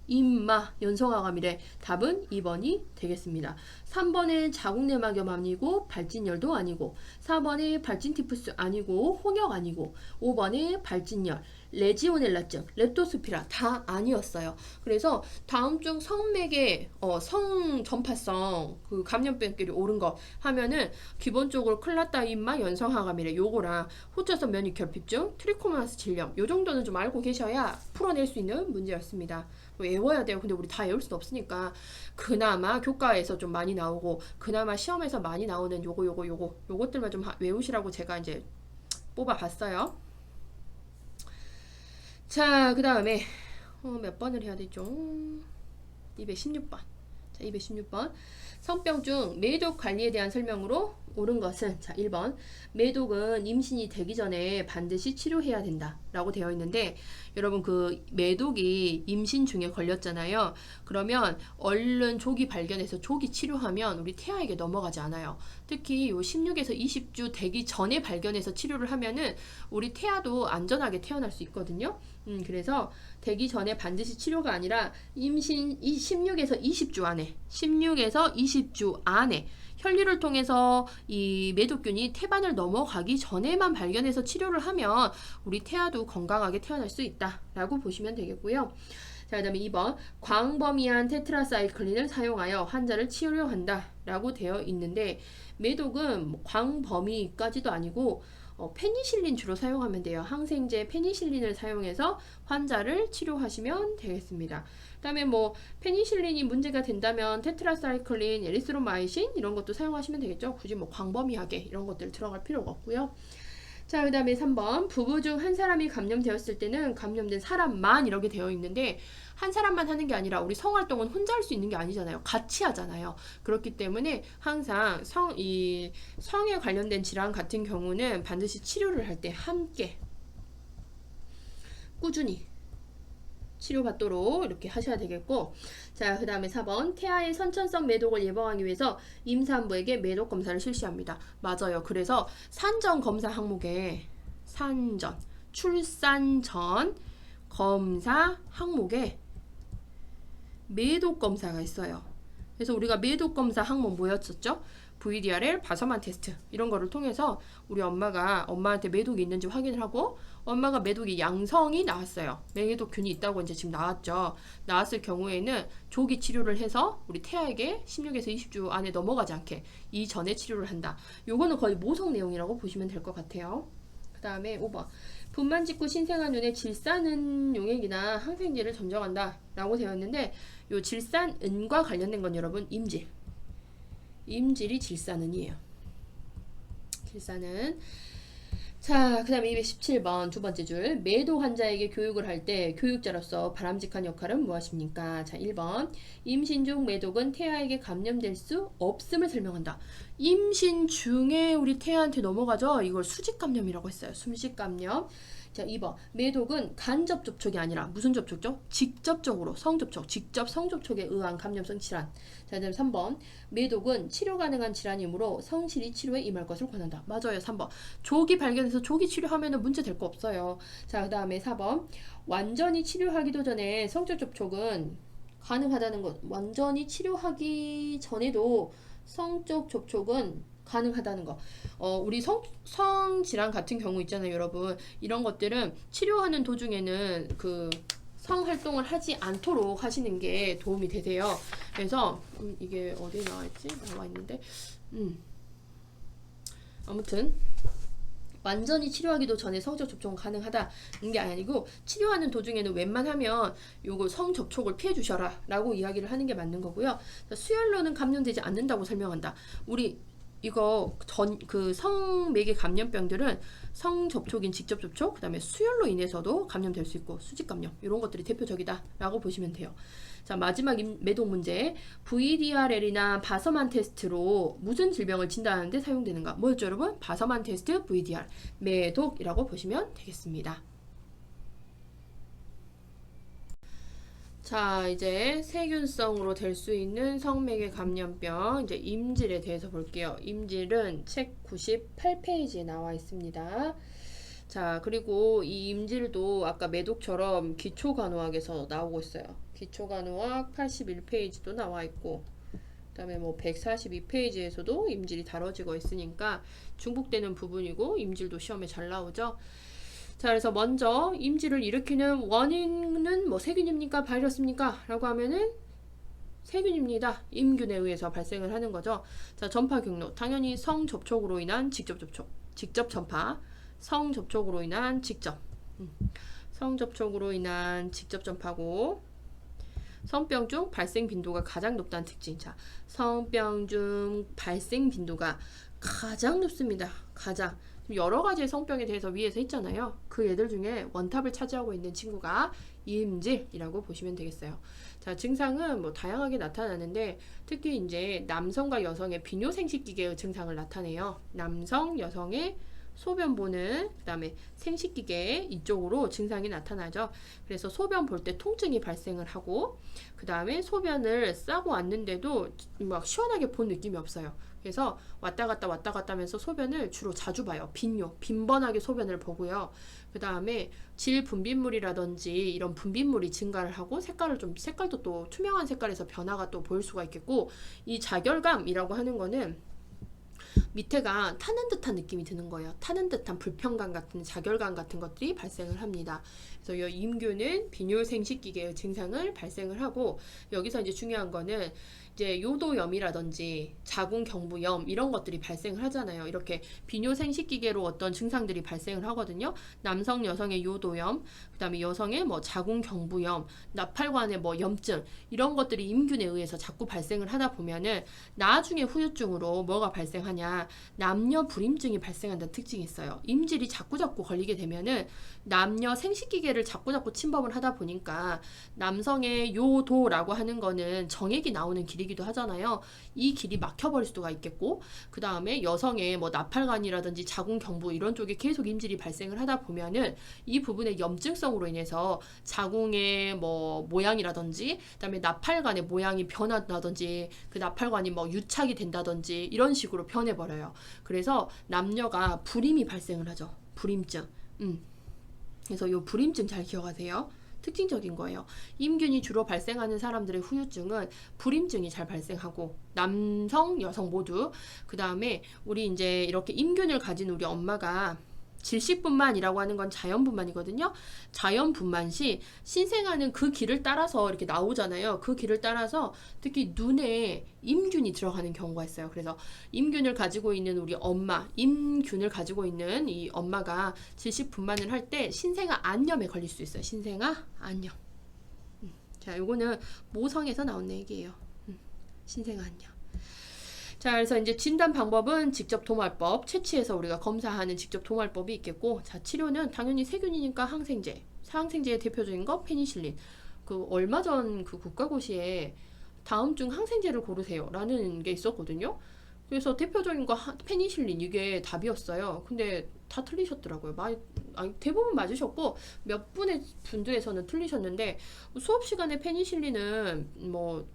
Speaker 1: 임마, 연성아감이래. 답은 2번이 되겠습니다. 3번은 자궁내막염 아니고 발진열도 아니고, 4번에 발진티푸스 아니고 홍역 아니고, 5번에 발진열, 레지오넬라증, 렙도스피라 다 아니었어요. 그래서 다음 중 성맥의 성전파성 그 감염병끼리 옳은 거 하면은 기본적으로 클라타 임마 연성하감이래. 요거랑 후천성 면역결핍증, 트리코모나스 질염 요 정도는 좀 알고 계셔야 풀어낼 수 있는 문제였습니다. 외워야 돼요. 근데 우리 다 외울 수는 없으니까 그나마 교과에서 좀 많이 나오고 그나마 시험에서 많이 나오는 요것들만 좀 외우시라고 제가 이제 뽑아봤어요. 자, 그 다음에 몇 번을 해야 되죠? 216번. 자, 216번. 성병 중 매독 관리에 대한 설명으로 옳은 것은, 자, 1번. 매독은 임신이 되기 전에 반드시 치료해야 된다 라고 되어 있는데, 여러분 그 매독이 임신 중에 걸렸잖아요. 그러면 얼른 조기 발견해서 조기 치료하면 우리 태아에게 넘어가지 않아요. 특히 요 16에서 20주 되기 전에 발견해서 치료를 하면은 우리 태아도 안전하게 태어날 수 있거든요. 그래서 되기 전에 반드시 치료가 아니라 임신 16에서 20주 안에 혈류를 통해서 이 매독균이 태반을 넘어가기 전에만 발견해서 치료를 하면 우리 태아도 건강하게 태어날 수 있다라고 보시면 되겠고요. 자, 그 다음에 2번. 광범위한 테트라사이클린을 사용하여 환자를 치료한다 라고 되어 있는데, 매독은 광범위까지도 아니고 페니실린 주로 사용하면 돼요. 항생제 페니실린을 사용해서 환자를 치료하시면 되겠습니다. 그 다음에 뭐 페니실린이 문제가 된다면 테트라사이클린, 에리스로마이신 이런 것도 사용하시면 되겠죠. 굳이 뭐 광범위하게 이런 것들 들어갈 필요가 없고요. 자, 그 다음에 3번. 부부 중 한 사람이 감염되었을 때는 감염된 사람만 이렇게 되어 있는데, 한 사람만 하는 게 아니라 우리 성활동은 혼자 할 수 있는 게 아니잖아요. 같이 하잖아요. 그렇기 때문에 항상 성에 관련된 질환 같은 경우는 반드시 치료를 할 때 함께 꾸준히 치료받도록 이렇게 하셔야 되겠고, 자, 그 다음에 4번. 태아의 선천성 매독을 예방하기 위해서 임산부에게 매독 검사를 실시합니다. 맞아요. 그래서 산전 검사 항목에 출산 전 검사 항목에 매독 검사가 있어요. 그래서 우리가 매독 검사 항목 뭐였었죠? VDRL, 바서만 테스트 이런 거를 통해서 우리 엄마한테 매독이 있는지 확인을 하고, 엄마가 매독이 양성이 나왔어요. 매독균이 있다고 이제 지금 나왔죠. 나왔을 경우에는 조기 치료를 해서 우리 태아에게 16에서 20주 안에 넘어가지 않게 이전에 치료를 한다. 요거는 거의 모성 내용이라고 보시면 될 것 같아요. 그 다음에 5번. 분만 직후 신생아 눈에 질산은 용액이나 항생제를 점정한다 라고 되어 있는데, 요 질산은과 관련된 건 여러분 임질이 질산은이에요. 질산은. 자, 그 다음에 217번 두 번째 줄. 매도 환자에게 교육을 할 때 교육자로서 바람직한 역할은 무엇입니까? 자, 1번. 임신 중 매독은 태아에게 감염될 수 없음을 설명한다. 임신 중에 우리 태아한테 넘어가죠? 이걸 수직 감염이라고 했어요. 수직 감염. 자, 2번. 매독은 간접 접촉이 아니라 무슨 접촉죠? 직접적으로 성접촉, 직접 성접촉에 의한 감염성 질환. 자, 그다음 3번. 매독은 치료 가능한 질환이므로 성실히 치료에 임할 것을 권한다. 맞아요. 3번. 조기 발견해서 조기 치료하면 문제 될 거 없어요. 자, 그다음에 4번. 완전히 치료하기도 전에 성적 접촉은 가능하다는 것. 완전히 치료하기 전에도 성적 접촉은 가능하다는 거. 우리 성질환 같은 경우 있잖아요, 여러분. 이런 것들은 치료하는 도중에는 그 성활동을 하지 않도록 하시는 게 도움이 되세요. 그래서 이게 어디에 나와있지? 나와있는데 아무튼 완전히 치료하기도 전에 성적 접촉은 가능하다는 게 아니고 치료하는 도중에는 웬만하면 요거 성접촉을 피해 주셔라 라고 이야기를 하는 게 맞는 거고요. 수혈로는 감염되지 않는다고 설명한다. 우리 이거 그 성매개 감염병들은 성접촉인 직접 접촉, 그 다음에 수혈로 인해서도 감염될 수 있고 수직 감염 이런 것들이 대표적이다 라고 보시면 돼요. 자, 마지막 매독 문제. VDRL이나 바서만 테스트로 무슨 질병을 진단하는데 사용되는가? 뭐였죠, 여러분? 바서만 테스트, VDR, 매독이라고 보시면 되겠습니다. 자, 이제 세균성으로 될 수 있는 성매개 감염병, 이제 임질에 대해서 볼게요. 임질은 책 98페이지에 나와 있습니다. 자, 그리고 이 임질도 아까 매독처럼 기초간호학에서 나오고 있어요. 기초간호학 81페이지도 나와 있고, 그 다음에 뭐 142페이지에서도 임질이 다뤄지고 있으니까 중복되는 부분이고 임질도 시험에 잘 나오죠. 자, 그래서 먼저 임질을 일으키는 원인은 뭐 세균입니까? 바이러스입니까? 라고 하면은 세균입니다. 임균에 의해서 발생을 하는 거죠. 자, 전파 경로. 당연히 성 접촉으로 인한 직접 접촉. 직접 전파. 성 접촉으로 인한 직접. 성 접촉으로 인한 직접 전파고, 성병 중 발생 빈도가 가장 높다는 특징. 자, 성병 중 발생 빈도가 가장 높습니다. 가장. 여러 가지의 성병에 대해서 위에서 했잖아요. 그 얘들 중에 원탑을 차지하고 있는 친구가 임질이라고 보시면 되겠어요. 자, 증상은 뭐 다양하게 나타나는데 특히 이제 남성과 여성의 비뇨생식기계의 증상을 나타내요. 남성, 여성의 소변 보는, 그 다음에 생식기계 이쪽으로 증상이 나타나죠. 그래서 소변 볼 때 통증이 발생을 하고, 그 다음에 소변을 싸고 왔는데도 막 시원하게 본 느낌이 없어요. 그래서 왔다 갔다 하면서 소변을 주로 자주 봐요. 빈번하게 소변을 보고요. 그 다음에 질 분비물이라든지 이런 분비물이 증가를 하고 색깔도 또 투명한 색깔에서 변화가 또 보일 수가 있겠고, 이 자결감이라고 하는 거는 밑에가 타는 듯한 느낌이 드는 거예요. 타는 듯한 불편감 같은 자결감 같은 것들이 발생을 합니다. 그래서 이 임균은 비뇨생식기계의 증상을 발생을 하고, 여기서 이제 중요한 거는 이제 요도염이라든지 자궁경부염 이런 것들이 발생을 하잖아요. 이렇게 비뇨생식기계로 어떤 증상들이 발생을 하거든요. 남성, 여성의 요도염, 그 다음에 여성의 뭐 자궁경부염, 나팔관의 뭐 염증 이런 것들이 임균에 의해서 자꾸 발생을 하다 보면은 나중에 후유증으로 뭐가 발생하냐, 남녀 불임증이 발생한다는 특징이 있어요. 임질이 자꾸자꾸 걸리게 되면은 남녀 생식기계를 자꾸자꾸 침범을 하다 보니까 남성의 요도라고 하는 거는 정액이 나오는 길이기도 하잖아요. 이 길이 막혀버릴 수가 있겠고, 그 다음에 여성의 뭐 나팔관이라든지 자궁경부 이런 쪽에 계속 임질이 발생을 하다 보면은 이 부분의 염증성으로 인해서 자궁의 뭐 모양이라든지, 그 다음에 나팔관의 모양이 변화나든지, 그 나팔관이 뭐 유착이 된다든지 이런 식으로 변해버려요. 그래서 남녀가 불임이 발생을 하죠. 불임증. 그래서 이 불임증 잘 기억하세요. 특징적인 거예요. 임균이 주로 발생하는 사람들의 후유증은 불임증이 잘 발생하고, 남성, 여성 모두. 그 다음에 우리 이제 이렇게 임균을 가진 우리 엄마가 질식분만이라고 하는 건 자연분만이거든요. 자연분만 시 신생아는 그 길을 따라서 이렇게 나오잖아요. 그 길을 따라서 특히 눈에 임균이 들어가는 경우가 있어요. 그래서 임균을 가지고 있는 우리 엄마, 임균을 가지고 있는 이 엄마가 질식분만을 할 때 신생아 안염에 걸릴 수 있어요. 신생아 안염. 자, 요거는 모성에서 나온 얘기예요. 신생아 안염. 자, 그래서 이제 진단 방법은 직접 도말법, 채취해서 우리가 검사하는 직접 도말법이 있겠고, 자, 치료는 당연히 세균이니까 항생제, 항생제의 대표적인 거 페니실린. 그 얼마 전 그 국가고시에 다음 중 항생제를 고르세요 라는 게 있었거든요. 그래서 대표적인 거 페니실린 이게 답이었어요. 근데 다 틀리셨더라고요. 아니, 대부분 맞으셨고 몇 분의 분들에서는 틀리셨는데, 수업 시간에 페니실린은 뭐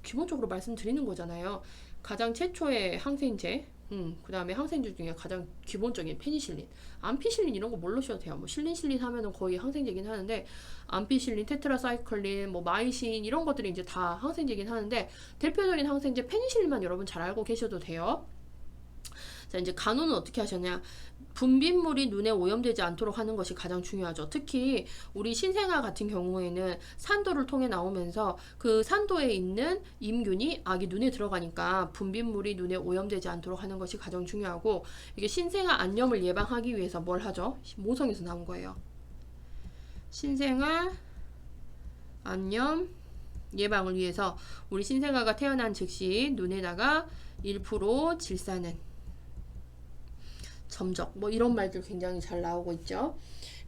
Speaker 1: 기본적으로 말씀드리는 거잖아요. 가장 최초의 항생제, 그 다음에 항생제 중에 가장 기본적인 페니실린, 암피실린 이런 거 모르셔도 돼요. 뭐 실린실린 하면은 거의 항생제긴 하는데, 암피실린, 테트라사이클린, 뭐 마이신 이런 것들이 이제 다 항생제긴 하는데, 대표적인 항생제 페니실린만 여러분 잘 알고 계셔도 돼요. 자, 이제 간호는 어떻게 하셨냐? 분비물이 눈에 오염되지 않도록 하는 것이 가장 중요하죠. 특히 우리 신생아 같은 경우에는 산도를 통해 나오면서 그 산도에 있는 임균이 아기 눈에 들어가니까 분비물이 눈에 오염되지 않도록 하는 것이 가장 중요하고, 이게 신생아 안염을 예방하기 위해서 뭘 하죠? 모성에서 나온 거예요. 신생아 안염 예방을 위해서 우리 신생아가 태어난 즉시 눈에다가 1% 질산은 점적, 뭐 이런 말들 굉장히 잘 나오고 있죠.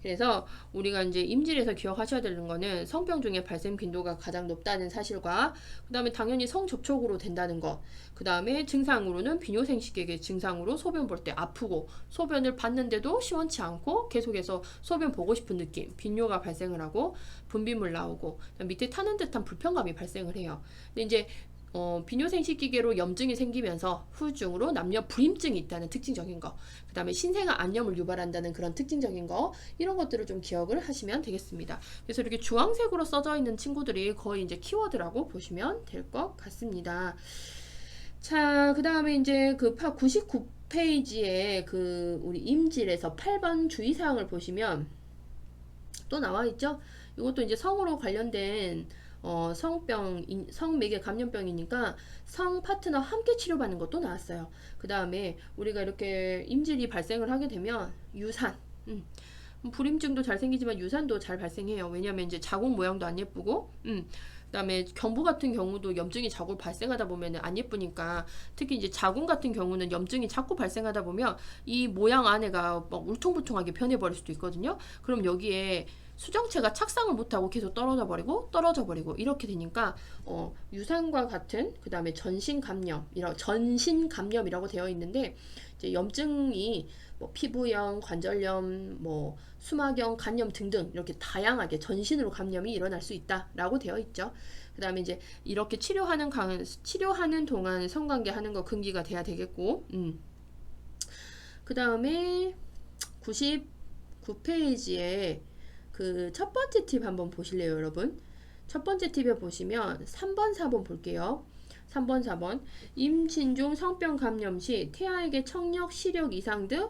Speaker 1: 그래서 우리가 이제 임질에서 기억하셔야 되는 거는 성병 중에 발생 빈도가 가장 높다는 사실과, 그 다음에 당연히 성접촉으로 된다는 것, 그 다음에 증상으로는 비뇨생식계의 증상으로 소변 볼 때 아프고, 소변을 봤는데도 시원치 않고 계속해서 소변 보고 싶은 느낌, 빈뇨가 발생을 하고 분비물 나오고, 밑에 타는 듯한 불편감이 발생을 해요. 근데 이제 비뇨생식기계로 염증이 생기면서 후유증으로 남녀 불임증이 있다는 특징적인 거, 그 다음에 신생아 안염을 유발한다는 그런 특징적인 거, 이런 것들을 좀 기억을 하시면 되겠습니다. 그래서 이렇게 주황색으로 써져 있는 친구들이 거의 이제 키워드라고 보시면 될 것 같습니다. 자, 그 다음에 이제 그 99페이지에 그 우리 임질에서 8번 주의사항을 보시면 또 나와 있죠. 이것도 이제 성으로 관련된 성매개 감염병이니까 성 파트너 함께 치료받는 것도 나왔어요. 그 다음에 우리가 이렇게 임질이 발생을 하게 되면 유산, 불임증도 잘 생기지만 유산도 잘 발생해요. 왜냐면 이제 자궁 모양도 안 예쁘고, 그 다음에 경부 같은 경우도 염증이 자꾸 발생하다 보면 안 예쁘니까, 특히 이제 자궁 같은 경우는 염증이 자꾸 발생하다 보면 이 모양 안에가 막 울퉁불퉁하게 변해버릴 수도 있거든요. 그럼 여기에 수정체가 착상을 못하고 계속 떨어져 버리고 이렇게 되니까 유산과 같은, 그 다음에 전신감염이라고 되어 있는데, 이제 염증이 뭐 피부염, 관절염, 뭐 수막염, 간염 등등 이렇게 다양하게 전신으로 감염이 일어날 수 있다라고 되어 있죠. 그 다음에 이제 이렇게 치료하는 동안 성관계하는 거 금기가 돼야 되겠고, 그 다음에 99페이지에 그 첫 번째 팁 한번 보실래요, 여러분? 첫 번째 팁에 보시면 3번, 4번 볼게요. 3번, 4번. 임신 중 성병 감염 시 태아에게 청력, 시력 이상 등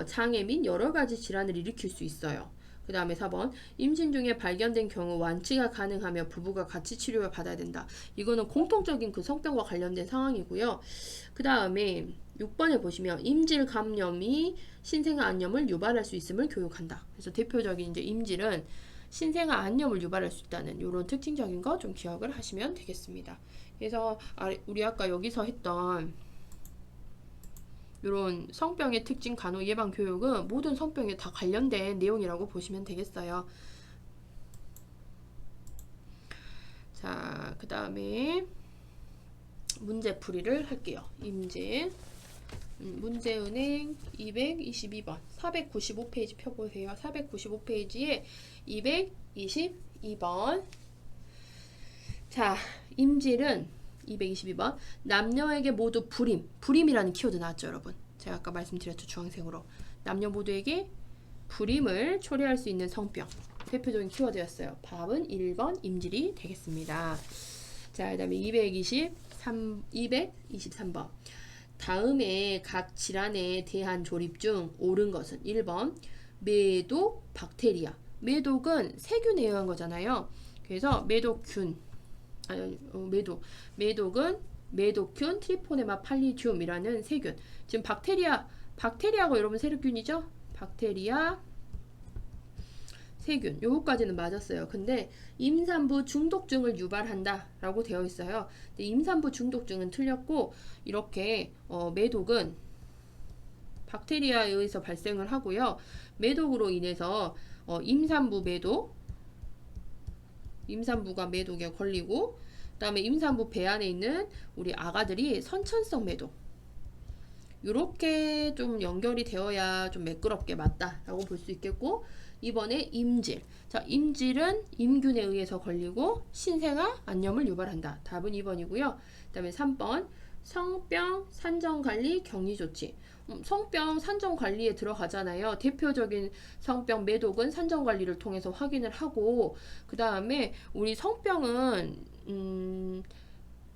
Speaker 1: 장애 및 여러 가지 질환을 일으킬 수 있어요. 그 다음에 4번. 임신 중에 발견된 경우 완치가 가능하며 부부가 같이 치료를 받아야 된다. 이거는 공통적인 그 성병과 관련된 상황이고요. 그 다음에 6번에 보시면 임질 감염이 신생아 안염을 유발할 수 있음을 교육한다. 그래서 대표적인 이제 임질은 신생아 안염을 유발할 수 있다는 이런 특징적인 거 좀 기억을 하시면 되겠습니다. 그래서 우리 아까 여기서 했던 이런 성병의 특징 간호 예방 교육은 모든 성병에 다 관련된 내용이라고 보시면 되겠어요. 자, 그 다음에 문제풀이를 할게요. 임질 문제은행 222번 495페이지 펴보세요. 495페이지에 222번. 자, 임질은 222번 남녀에게 모두 불임이라는 키워드 나왔죠, 여러분. 제가 아까 말씀드렸죠, 주황색으로. 남녀 모두에게 불임을 초래할 수 있는 성병, 대표적인 키워드였어요. 답은 1번 임질이 되겠습니다. 자, 그 다음에 223번 다음에 각 질환에 대한 조립 중 옳은 것은 1번 매독 박테리아. 매독은 세균에 의한 거잖아요. 그래서 매독균, 매독은 매독균 트리포네마 팔리듐이라는 세균. 지금 박테리아가 여러분 세균이죠? 박테리아 세균 요거까지는 맞았어요. 근데 임산부 중독증을 유발한다 라고 되어 있어요. 근데 임산부 중독증은 틀렸고 이렇게 매독은 박테리아에 의해서 발생을 하고요. 매독으로 인해서 임산부가 매독에 걸리고 그 다음에 임산부 배 안에 있는 우리 아가들이 선천성 매독 이렇게 좀 연결이 되어야 좀 매끄럽게 맞다라고 볼 수 있겠고, 이번에 임질. 자, 임질은 임균에 의해서 걸리고 신생아 안염을 유발한다. 답은 2번이고요. 그 다음에 3번 성병 산정관리 격리조치. 성병 산정관리에 들어가잖아요. 대표적인 성병 매독은 산정관리를 통해서 확인을 하고, 그 다음에 우리 성병은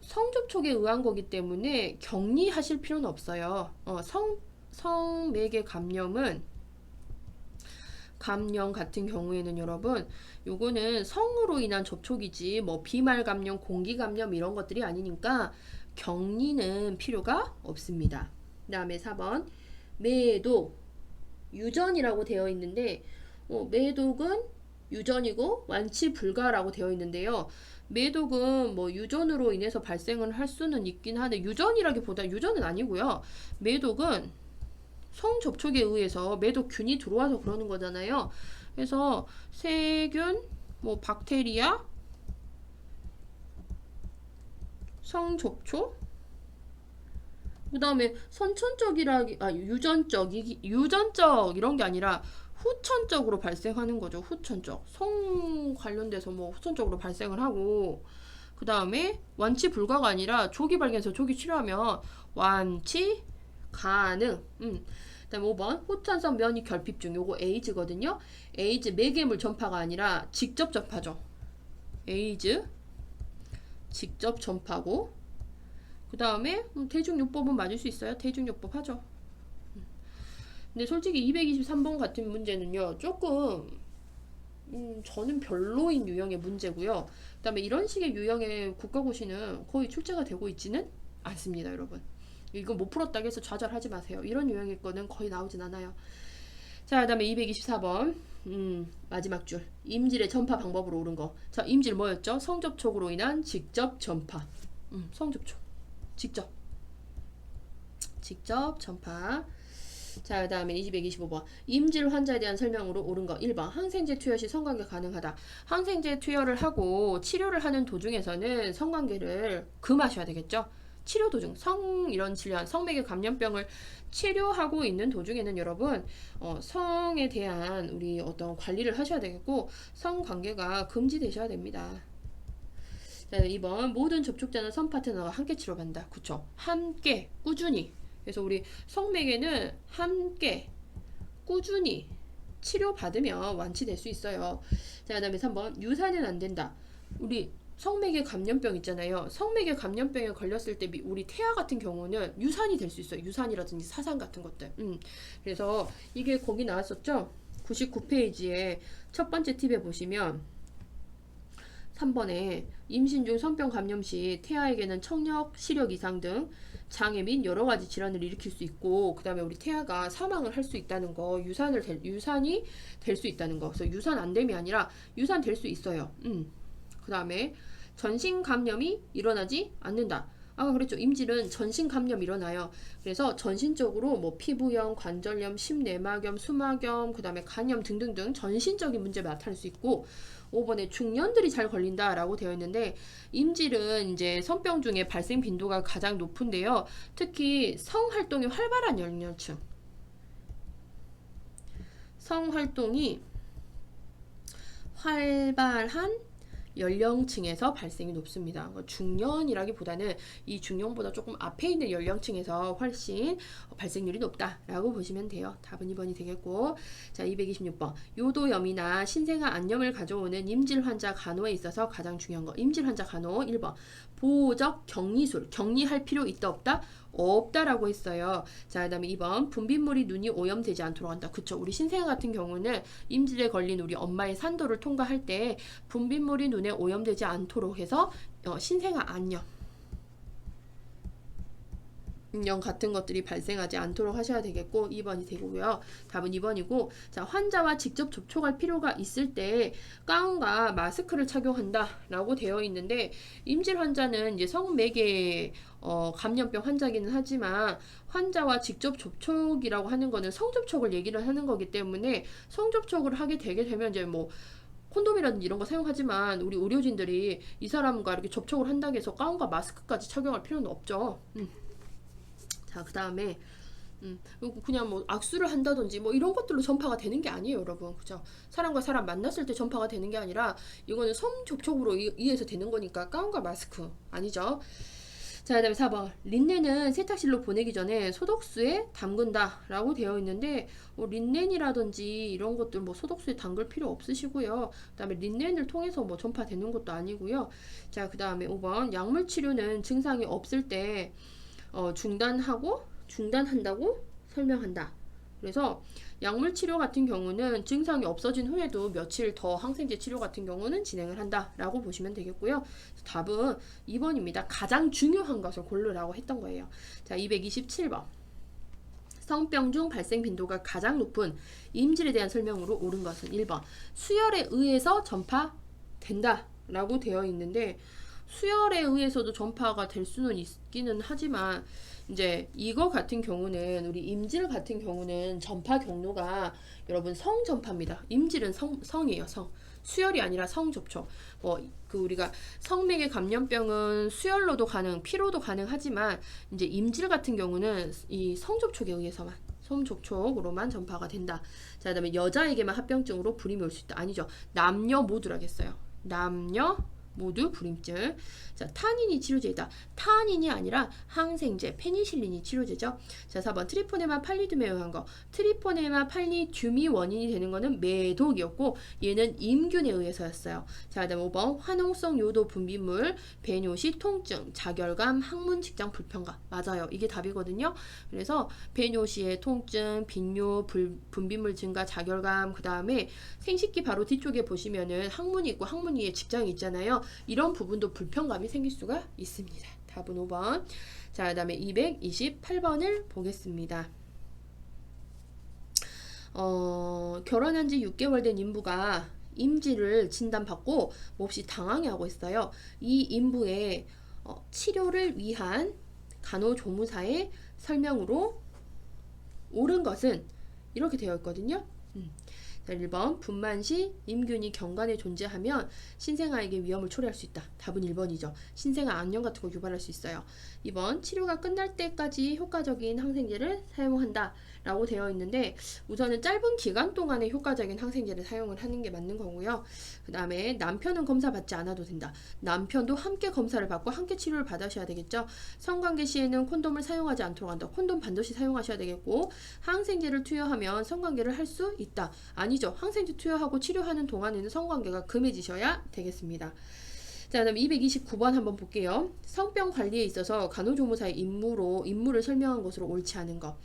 Speaker 1: 성접촉에 의한 거기 때문에 격리하실 필요는 없어요. 성매개 감염은 감염 같은 경우에는 여러분 요거는 성으로 인한 접촉이지 뭐 비말 감염, 공기 감염 이런 것들이 아니니까 격리는 필요가 없습니다. 그 다음에 4번 매독 유전이라고 되어 있는데 매독은 유전이고 완치 불가라고 되어 있는데요. 매독은 뭐 유전으로 인해서 발생을 할 수는 있긴 한데 유전이라기보다 유전은 아니고요. 매독은 성접촉에 의해서 매독균이 들어와서 그러는 거잖아요. 그래서 세균, 뭐 박테리아, 성접촉, 그 다음에 유전적 이런 게 아니라 후천적으로 발생하는 거죠. 후천적. 성 관련돼서 뭐 후천적으로 발생을 하고, 그 다음에 완치 불가가 아니라 조기 발견해서 조기 치료하면 완치 가능. 그 다음에 5번 후천성 면역 결핍증. 요거 에이즈거든요. 에이즈 매개물 전파가 아니라 직접 전파죠. 에이즈 직접 전파고, 그 다음에 대중요법은 맞을 수 있어요. 대중요법 하죠. 근데 솔직히 223번 같은 문제는요, 조금 저는 별로인 유형의 문제고요. 그 다음에 이런 식의 유형의 국가고시는 거의 출제가 되고 있지는 않습니다, 여러분. 이거 못 풀었다고 해서 좌절하지 마세요. 이런 유형의 거는 거의 나오진 않아요. 자, 그 다음에 224번 마지막 줄 임질의 전파 방법으로 옳은 거. 자, 임질 뭐였죠? 성접촉으로 인한 직접 전파. 성접촉 직접 전파. 자, 그 다음에 225번 임질 환자에 대한 설명으로 옳은 거. 1번 항생제 투여 시 성관계 가능하다. 항생제 투여를 하고 치료를 하는 도중에서는 성관계를 금하셔야 되겠죠. 치료 도중 이런 질환 성매개 감염병을 치료하고 있는 도중에는 여러분 성에 대한 우리 어떤 관리를 하셔야 되겠고 성관계가 금지되셔야 됩니다. 자, 2번 모든 접촉자는 성 파트너와 함께 치료받는다. 그쵸? 함께 꾸준히. 그래서 우리 성매개는 함께 꾸준히 치료받으면 완치될 수 있어요. 자, 그 다음에 3번 유산은 안 된다. 우리 성매개 감염병 있잖아요. 성매개 감염병에 걸렸을 때 우리 태아 같은 경우는 유산이 될 수 있어요. 유산이라든지 사상 같은 것들. 그래서 이게 거기 나왔었죠. 99페이지에 첫 번째 팁에 보시면 3번에 임신 중 성병 감염 시 태아에게는 청력, 시력 이상 등 장애 및 여러 가지 질환을 일으킬 수 있고, 그 다음에 우리 태아가 사망을 할 수 있다는 거, 유산이 될 수 있다는 거. 그래서 유산 안 됨이 아니라 유산 될 수 있어요. 그 다음에 전신 감염이 일어나지 않는다. 아까 그랬죠. 임질은 전신 감염이 일어나요. 그래서 전신적으로 뭐 피부염, 관절염, 심내막염, 수막염, 그 다음에 간염 등등등 전신적인 문제가 나타날 수 있고, 5번에 중년들이 잘 걸린다라고 되어 있는데 임질은 이제 성병 중에 발생 빈도가 가장 높은데요. 특히 성활동이 활발한 연령층. 성활동이 활발한 연령층에서 발생이 높습니다. 중년이라기보다는 이 중년보다 조금 앞에 있는 연령층에서 훨씬 발생률이 높다라고 보시면 돼요. 답은 2번이 되겠고, 자, 226번 요도염이나 신생아 안염을 가져오는 임질 환자 간호에 있어서 가장 중요한 거. 임질 환자 간호 1번 보호적 격리술. 격리할 필요 있다 없다? 없다라고 했어요. 자, 그 다음에 2번 분비물이 눈이 오염되지 않도록 한다. 그쵸? 우리 신생아 같은 경우는 임질에 걸린 우리 엄마의 산도를 통과할 때 분비물이 눈에 오염되지 않도록 해서 신생아 안염 영 같은 것들이 발생하지 않도록 하셔야 되겠고 2번이 되고요. 답은 2번이고 자 환자와 직접 접촉할 필요가 있을 때 가운과 마스크를 착용한다 라고 되어 있는데 임질 환자는 이제 성매개 감염병 환자기는 하지만 환자와 직접 접촉이라고 하는 거는 성접촉을 얘기를 하는 거기 때문에 성접촉을 하게 되게 되면 이제 뭐 콘돔이라든지 이런 거 사용하지만 우리 의료진들이 이 사람과 이렇게 접촉을 한다고 해서 가운과 마스크까지 착용할 필요는 없죠. 자, 그 다음에 그냥 뭐 악수를 한다든지 뭐 이런 것들로 전파가 되는 게 아니에요, 여러분. 그죠? 사람과 사람 만났을 때 전파가 되는 게 아니라 이거는 성접촉으로 의해서 되는 거니까 가운과 마스크 아니죠. 자, 그 다음에 4번. 린넨은 세탁실로 보내기 전에 소독수에 담근다 라고 되어 있는데 린넨이라든지 이런 것들 뭐 소독수에 담글 필요 없으시고요. 그 다음에 린넨을 통해서 뭐 전파되는 것도 아니고요. 자, 그 다음에 5번. 약물 치료는 증상이 없을 때 중단한다고 설명한다. 그래서 약물 치료 같은 경우는 증상이 없어진 후에도 며칠 더 항생제 치료 같은 경우는 진행을 한다 라고 보시면 되겠고요. 답은 2번입니다. 가장 중요한 것을 고르라고 했던 거예요. 자, 227번. 성병 중 발생 빈도가 가장 높은 임질에 대한 설명으로 옳은 것은 1번. 수혈에 의해서 전파된다 라고 되어 있는데 수혈에 의해서도 전파가 될 수는 있기는 하지만 이제 이거 같은 경우는 우리 임질 같은 경우는 전파 경로가 여러분 성전파입니다. 임질은 성이에요. 성. 수혈이 아니라 성접촉. 그 우리가 성매개 감염병은 수혈로도 피로도 가능하지만 이제 임질 같은 경우는 이 성접촉에 의해서만 성접촉으로만 전파가 된다. 자, 그다음에 여자에게만 합병증으로 불임이 올 수 있다. 아니죠. 남녀 모두라겠어요. 남녀 모두 불임증. 자, 타닌이 치료제이다. 타닌이 아니라 항생제, 페니실린이 치료제죠. 자, 4번 트리포네마 팔리듐에 의한 거. 트리포네마 팔리듐이 원인이 되는 거는 매독이었고 얘는 임균에 의해서였어요. 자, 그다음 5번 화농성 요도 분비물, 배뇨시 통증, 자결감, 항문 직장 불편감. 맞아요. 이게 답이거든요. 그래서 배뇨시의 통증, 빈뇨, 분비물 증가, 자결감, 그 다음에 생식기 바로 뒤쪽에 보시면은 항문이 있고 항문 위에 직장이 있잖아요. 이런 부분도 불편감이 생길 수가 있습니다. 답은 5번. 자, 그 다음에 228번을 보겠습니다. 결혼한 지 6개월 된 인부가 임질을 진단받고 몹시 당황해하고 있어요. 이 인부의 치료를 위한 간호조무사의 설명으로 옳은 것은 이렇게 되어 있거든요. 1번 분만 시 임균이 경관에 존재하면 신생아에게 위험을 초래할 수 있다. 답은 1번이죠. 신생아 암염 같은 거 유발할 수 있어요. 2번 치료가 끝날 때까지 효과적인 항생제를 사용한다 라고 되어 있는데 우선은 짧은 기간 동안에 효과적인 항생제를 사용을 하는 게 맞는 거고요. 그 다음에 남편은 검사 받지 않아도 된다. 남편도 함께 검사를 받고 함께 치료를 받으셔야 되겠죠. 성관계 시에는 콘돔을 사용하지 않도록 한다. 콘돔 반드시 사용하셔야 되겠고 항생제를 투여하면 성관계를 할 수 있다. 아니죠. 항생제 투여하고 치료하는 동안에는 성관계가 금해지셔야 되겠습니다. 자, 그다음 229번 한번 볼게요. 성병 관리에 있어서 간호조무사의 임무를 설명한 것으로 옳지 않은 것.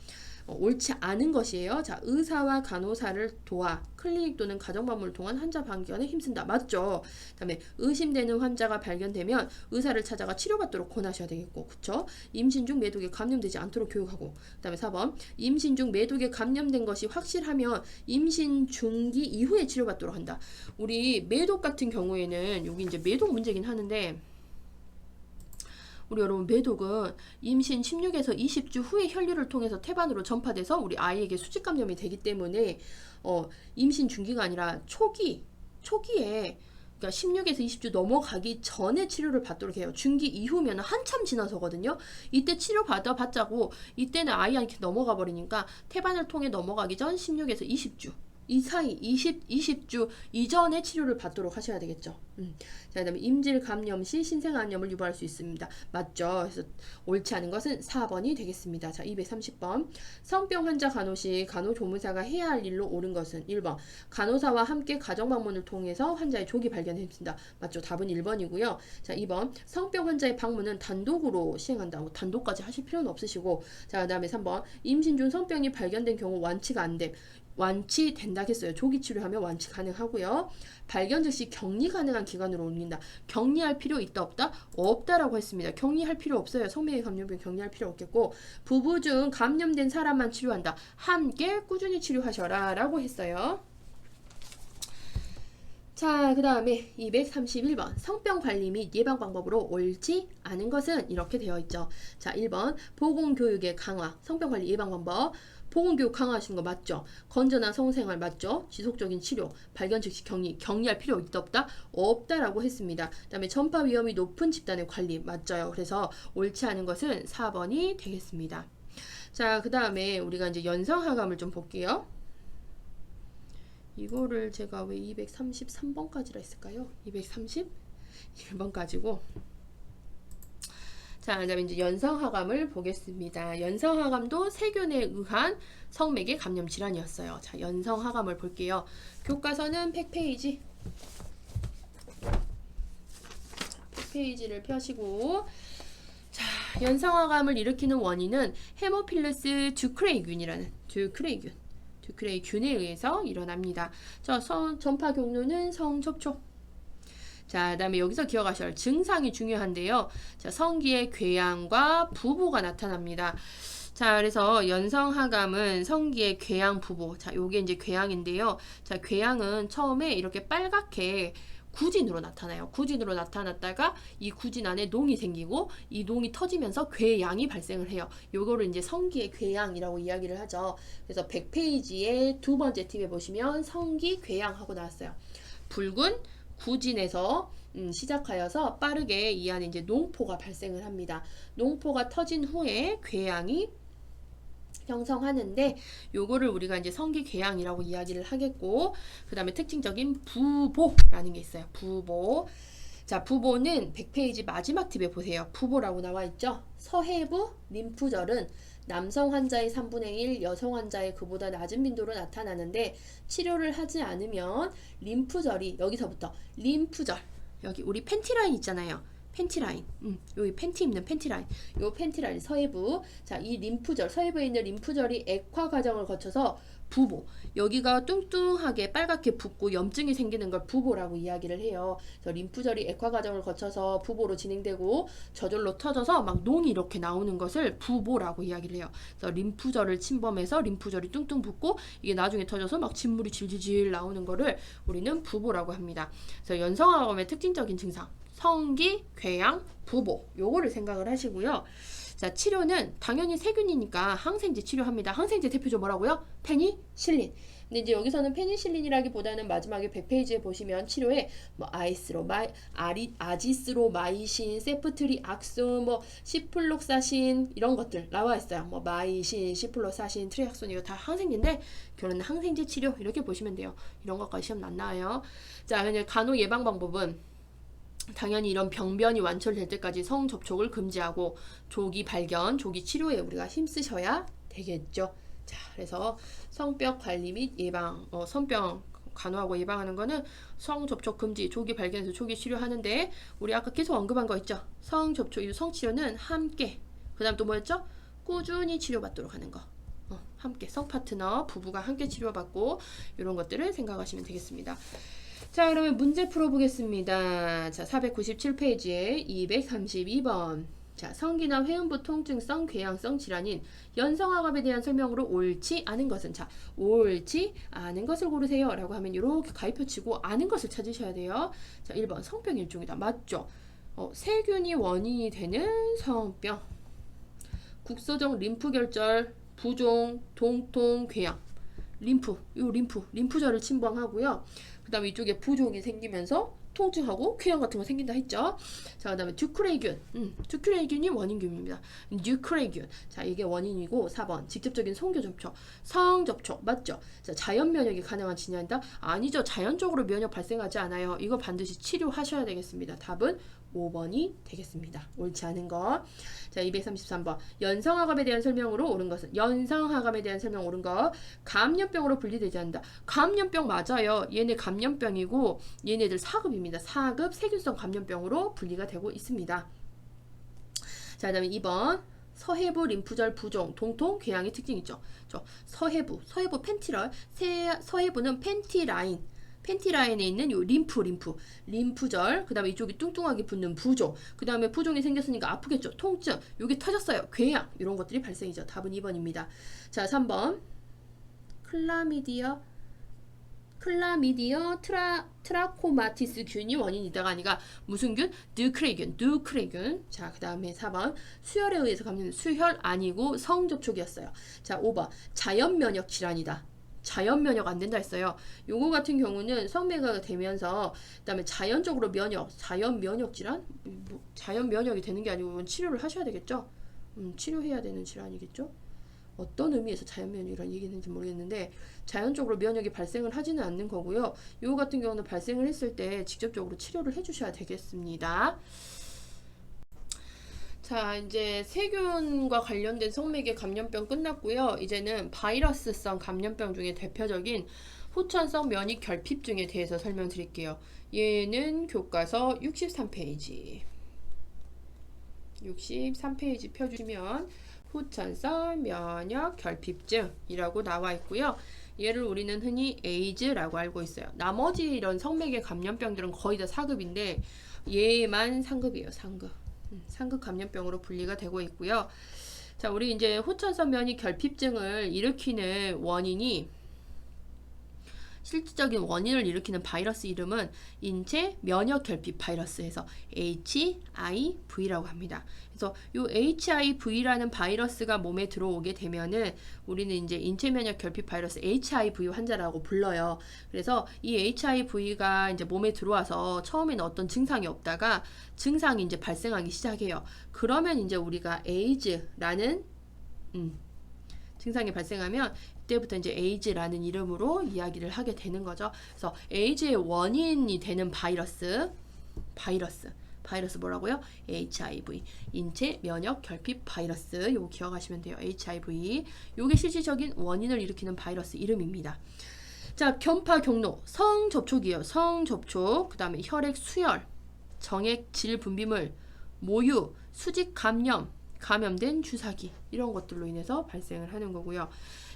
Speaker 1: 옳지 않은 것이에요. 자, 의사와 간호사를 도와 클리닉 또는 가정방문을 통한 환자 발견에 힘쓴다. 맞죠? 그다음에 의심되는 환자가 발견되면 의사를 찾아가 치료받도록 권하셔야 되겠고, 그쵸? 임신 중 매독에 감염되지 않도록 교육하고. 그다음에 4번 임신 중 매독에 감염된 것이 확실하면 임신 중기 이후에 치료받도록 한다. 우리 매독 같은 경우에는 여기 이제 매독 문제긴 하는데. 우리 여러분 매독은 임신 16에서 20주 후에 혈류를 통해서 태반으로 전파돼서 우리 아이에게 수직 감염이 되기 때문에 임신 중기가 아니라 초기에 그러니까 16에서 20주 넘어가기 전에 치료를 받도록 해요. 중기 이후면 한참 지나서거든요. 이때 치료 받자고 이때는 아이한테 넘어가 버리니까 태반을 통해 넘어가기 전 16에서 20주 이 사이 20주 이전에 치료를 받도록 하셔야 되겠죠. 자, 그다음에 임질 감염 시 신생아암염을 유발할 수 있습니다. 맞죠? 그래서 옳지 않은 것은 4번이 되겠습니다. 자, 230번. 성병 환자 간호 시 간호조무사가 해야 할 일로 옳은 것은 1번. 간호사와 함께 가정방문을 통해서 환자의 조기 발견을 힘쓴다. 맞죠? 답은 1번이고요. 자, 2번. 성병 환자의 방문은 단독으로 시행한다. 단독까지 하실 필요는 없으시고. 자, 그다음에 3번. 임신 중 성병이 발견된 경우 완치가 안 돼. 완치된다겠어요. 조기 치료하면 완치 가능하고요. 발견 즉시 격리 가능한 기간으로 옮긴다. 격리할 필요 있다 없다? 없다라고 했습니다. 격리할 필요 없어요. 성매개 감염병 격리할 필요 없겠고 부부 중 감염된 사람만 치료한다. 함께 꾸준히 치료하셔라 라고 했어요. 자, 그 다음에 231번 성병 관리 및 예방 방법으로 옳지 않은 것은 이렇게 되어 있죠. 자, 1번 보건교육의 강화, 성병 관리 예방 방법. 보건교육 강화하시는 거 맞죠? 건전한 성생활 맞죠? 지속적인 치료, 발견 즉시 격리할 필요 있다 없다? 없다라고 했습니다. 그 다음에 전파 위험이 높은 집단의 관리 맞죠? 그래서 옳지 않은 것은 4번이 되겠습니다. 자, 그 다음에 우리가 이제 연성하감을 좀 볼게요. 이거를 제가 왜 233번까지라 했을까요? 231번까지고. 자, 그 다음에 이제 연성하감을 보겠습니다. 연성하감도 세균에 의한 성매개 감염 질환이었어요. 자, 연성하감을 볼게요. 교과서는 100페이지. 100페이지를 펴시고. 자, 연성하감을 일으키는 원인은 헤모필러스 듀크레이균이라는 듀크레이균에 의해서 일어납니다. 자, 전파 경로는 성접촉. 자, 그 다음에 여기서 기억하셔야 할 증상이 중요한데요. 자, 성기의 궤양과 부보가 나타납니다. 자, 그래서 연성하감은 성기의 궤양 부보. 자, 요게 이제 궤양인데요. 자, 궤양은 처음에 이렇게 빨갛게 구진으로 나타나요. 구진으로 나타났다가 이 구진 안에 농이 생기고 이 농이 터지면서 궤양이 발생을 해요. 요거를 이제 성기의 궤양이라고 이야기를 하죠. 그래서 100페이지의 두 번째 팁에 보시면 성기 궤양 하고 나왔어요. 붉은 구진에서 시작하여서 빠르게 이 안에 이제 농포가 발생을 합니다. 농포가 터진 후에 궤양이 형성하는데 요거를 우리가 이제 성기 궤양이라고 이야기를 하겠고 그 다음에 특징적인 부보라는 게 있어요. 부보. 자, 부보는 100페이지 마지막 팁에 보세요. 부보라고 나와 있죠. 서해부 림프절은 남성 환자의 3분의 1, 여성 환자의 그보다 낮은 빈도로 나타나는데 치료를 하지 않으면 림프절이 여기서부터 림프절 여기 우리 팬티라인 있잖아요. 팬티라인, 여기 팬티 입는 팬티라인, 요 팬티라인 서해부. 자, 이 림프절, 서해부에 있는 림프절이 액화 과정을 거쳐서 부보, 여기가 뚱뚱하게 빨갛게 붓고 염증이 생기는 걸 부보라고 이야기를 해요. 그래서 림프절이 액화 과정을 거쳐서 부보로 진행되고 저절로 터져서 막 농이 이렇게 나오는 것을 부보라고 이야기를 해요. 그래서 림프절을 침범해서 림프절이 뚱뚱 붓고 이게 나중에 터져서 막 진물이 질질질 나오는 거를 우리는 부보라고 합니다. 그래서 연성하감의 특징적인 증상 성기, 궤양, 부보 요거를 생각을 하시고요. 자, 치료는 당연히 세균이니까 항생제 치료합니다. 항생제 대표적 뭐라고요? 페니실린. 근데 이제 여기서는 페니실린이라기보다는 마지막에 100페이지에 보시면 치료에 뭐 아지스로마이신, 세프트리악손, 뭐 시플록사신 이런 것들 나와 있어요. 뭐 마이신, 시플록사신, 트리악손 이거 다 항생제인데 결론은 항생제 치료 이렇게 보시면 돼요. 이런 것까지 시험 안 나와요. 자, 그냥 간호 예방 방법은 당연히 이런 병변이 완철될 때까지 성접촉을 금지하고 조기 발견, 조기 치료에 우리가 힘쓰셔야 되겠죠. 자, 그래서 성병 관리 및 예방, 성병 간호하고 예방하는 거는 성접촉 금지, 조기 발견해서 조기 치료하는데 우리 아까 계속 언급한 거 있죠. 성접촉, 성치료는 함께, 그 다음 또 뭐였죠? 꾸준히 치료받도록 하는 거. 함께, 성파트너, 부부가 함께 치료받고 이런 것들을 생각하시면 되겠습니다. 자, 그러면 문제 풀어보겠습니다. 자, 497페이지에 232번. 자, 성기나 회음부 통증성 궤양성 질환인 연성하감에 대한 설명으로 옳지 않은 것은 자, 옳지 않은 것을 고르세요 라고 하면 이렇게 가위표 치고 아는 것을 찾으셔야 돼요. 자, 1번 성병 일종이다. 맞죠? 세균이 원인이 되는 성병. 국소적 림프결절, 부종, 동통, 궤양. 림프절을 침범하고요. 그 다음에 이쪽에 부종이 생기면서 통증하고 쾌양 같은 거 생긴다 했죠. 자, 그 다음에 듀크레이균. 듀크레이균이 원인균입니다. 듀크레이균. 자, 이게 원인이고 4번 직접적인 성교접촉. 성접촉. 맞죠? 자, 자연 면역이 가능한 질환이다? 아니죠. 자연적으로 면역 발생하지 않아요. 이거 반드시 치료하셔야 되겠습니다. 답은 5번이 되겠습니다. 옳지 않은 거. 자, 233번. 연성하감에 대한 설명으로 옳은 것은 연성하감에 대한 설명 옳은 거. 감염병으로 분리되지 않는다. 감염병 맞아요. 얘네 감염병이고 얘네들 4급입니다. 4급 세균성 감염병으로 분리가 되고 있습니다. 자, 그 다음에 2번. 서해부 림프절 부종, 동통, 궤양의 특징이 있죠. 서해부 팬티럴, 서해부는 팬티라인에 있는 요 림프절, 그 다음에 이쪽이 뚱뚱하게 붙는 부종, 그 다음에 부종이 생겼으니까 아프겠죠. 통증, 요게 터졌어요. 궤양, 이런 것들이 발생이죠. 답은 2번입니다. 자, 3번. 클라미디어 트라코마티스 균이 원인이다가 아니가 무슨 균? 누크레균. 자, 그 다음에 4번. 수혈에 의해서 감염된 수혈 아니고 성접촉이었어요. 자, 5번. 자연면역 질환이다. 자연면역 안 된다 했어요. 요거 같은 경우는 성매가 되면서 그다음에 자연적으로 자연면역 질환? 자연면역이 되는 게 아니고 치료를 하셔야 되겠죠? 치료해야 되는 질환이겠죠? 어떤 의미에서 자연면역이라는 얘기는지 모르겠는데 자연적으로 면역이 발생을 하지는 않는 거고요. 요거 같은 경우는 발생을 했을 때 직접적으로 치료를 해주셔야 되겠습니다. 자, 이제 세균과 관련된 성매개 감염병 끝났고요. 이제는 바이러스성 감염병 중에 대표적인 후천성 면역 결핍증에 대해서 설명드릴게요. 얘는 교과서 63페이지 펴주시면 후천성 면역 결핍증이라고 나와 있고요. 얘를 우리는 흔히 에이즈라고 알고 있어요. 나머지 이런 성매개 감염병들은 거의 다 사급인데 얘만 상급이에요. 상급 감염병으로 분리가 되고 있고요. 자, 우리 이제 후천성 면역 결핍증을 일으키는 원인이 실질적인 원인을 일으키는 바이러스 이름은 인체 면역 결핍 바이러스에서 HIV라고 합니다. 그래서 이 HIV라는 바이러스가 몸에 들어오게 되면은 우리는 이제 인체 면역 결핍 바이러스 HIV 환자라고 불러요. 그래서 이 HIV가 이제 몸에 들어와서 처음에는 어떤 증상이 없다가 증상이 이제 발생하기 시작해요. 그러면 이제 우리가 에이즈라는 증상이 발생하면 이때부터 이제 에이즈라는 이름으로 이야기를 하게 되는 거죠. 그래서 에이즈의 원인이 되는 바이러스 뭐라고요? HIV, 인체 면역 결핍 바이러스. 요거 기억하시면 돼요. HIV. 요게 실질적인 원인을 일으키는 바이러스 이름입니다. 자, 견파 경로, 성접촉이에요. 성접촉. 그 다음에 혈액 수혈, 정액 질 분비물, 모유, 수직 감염된 주사기, 이런 것들로 인해서 발생을 하는 거고요.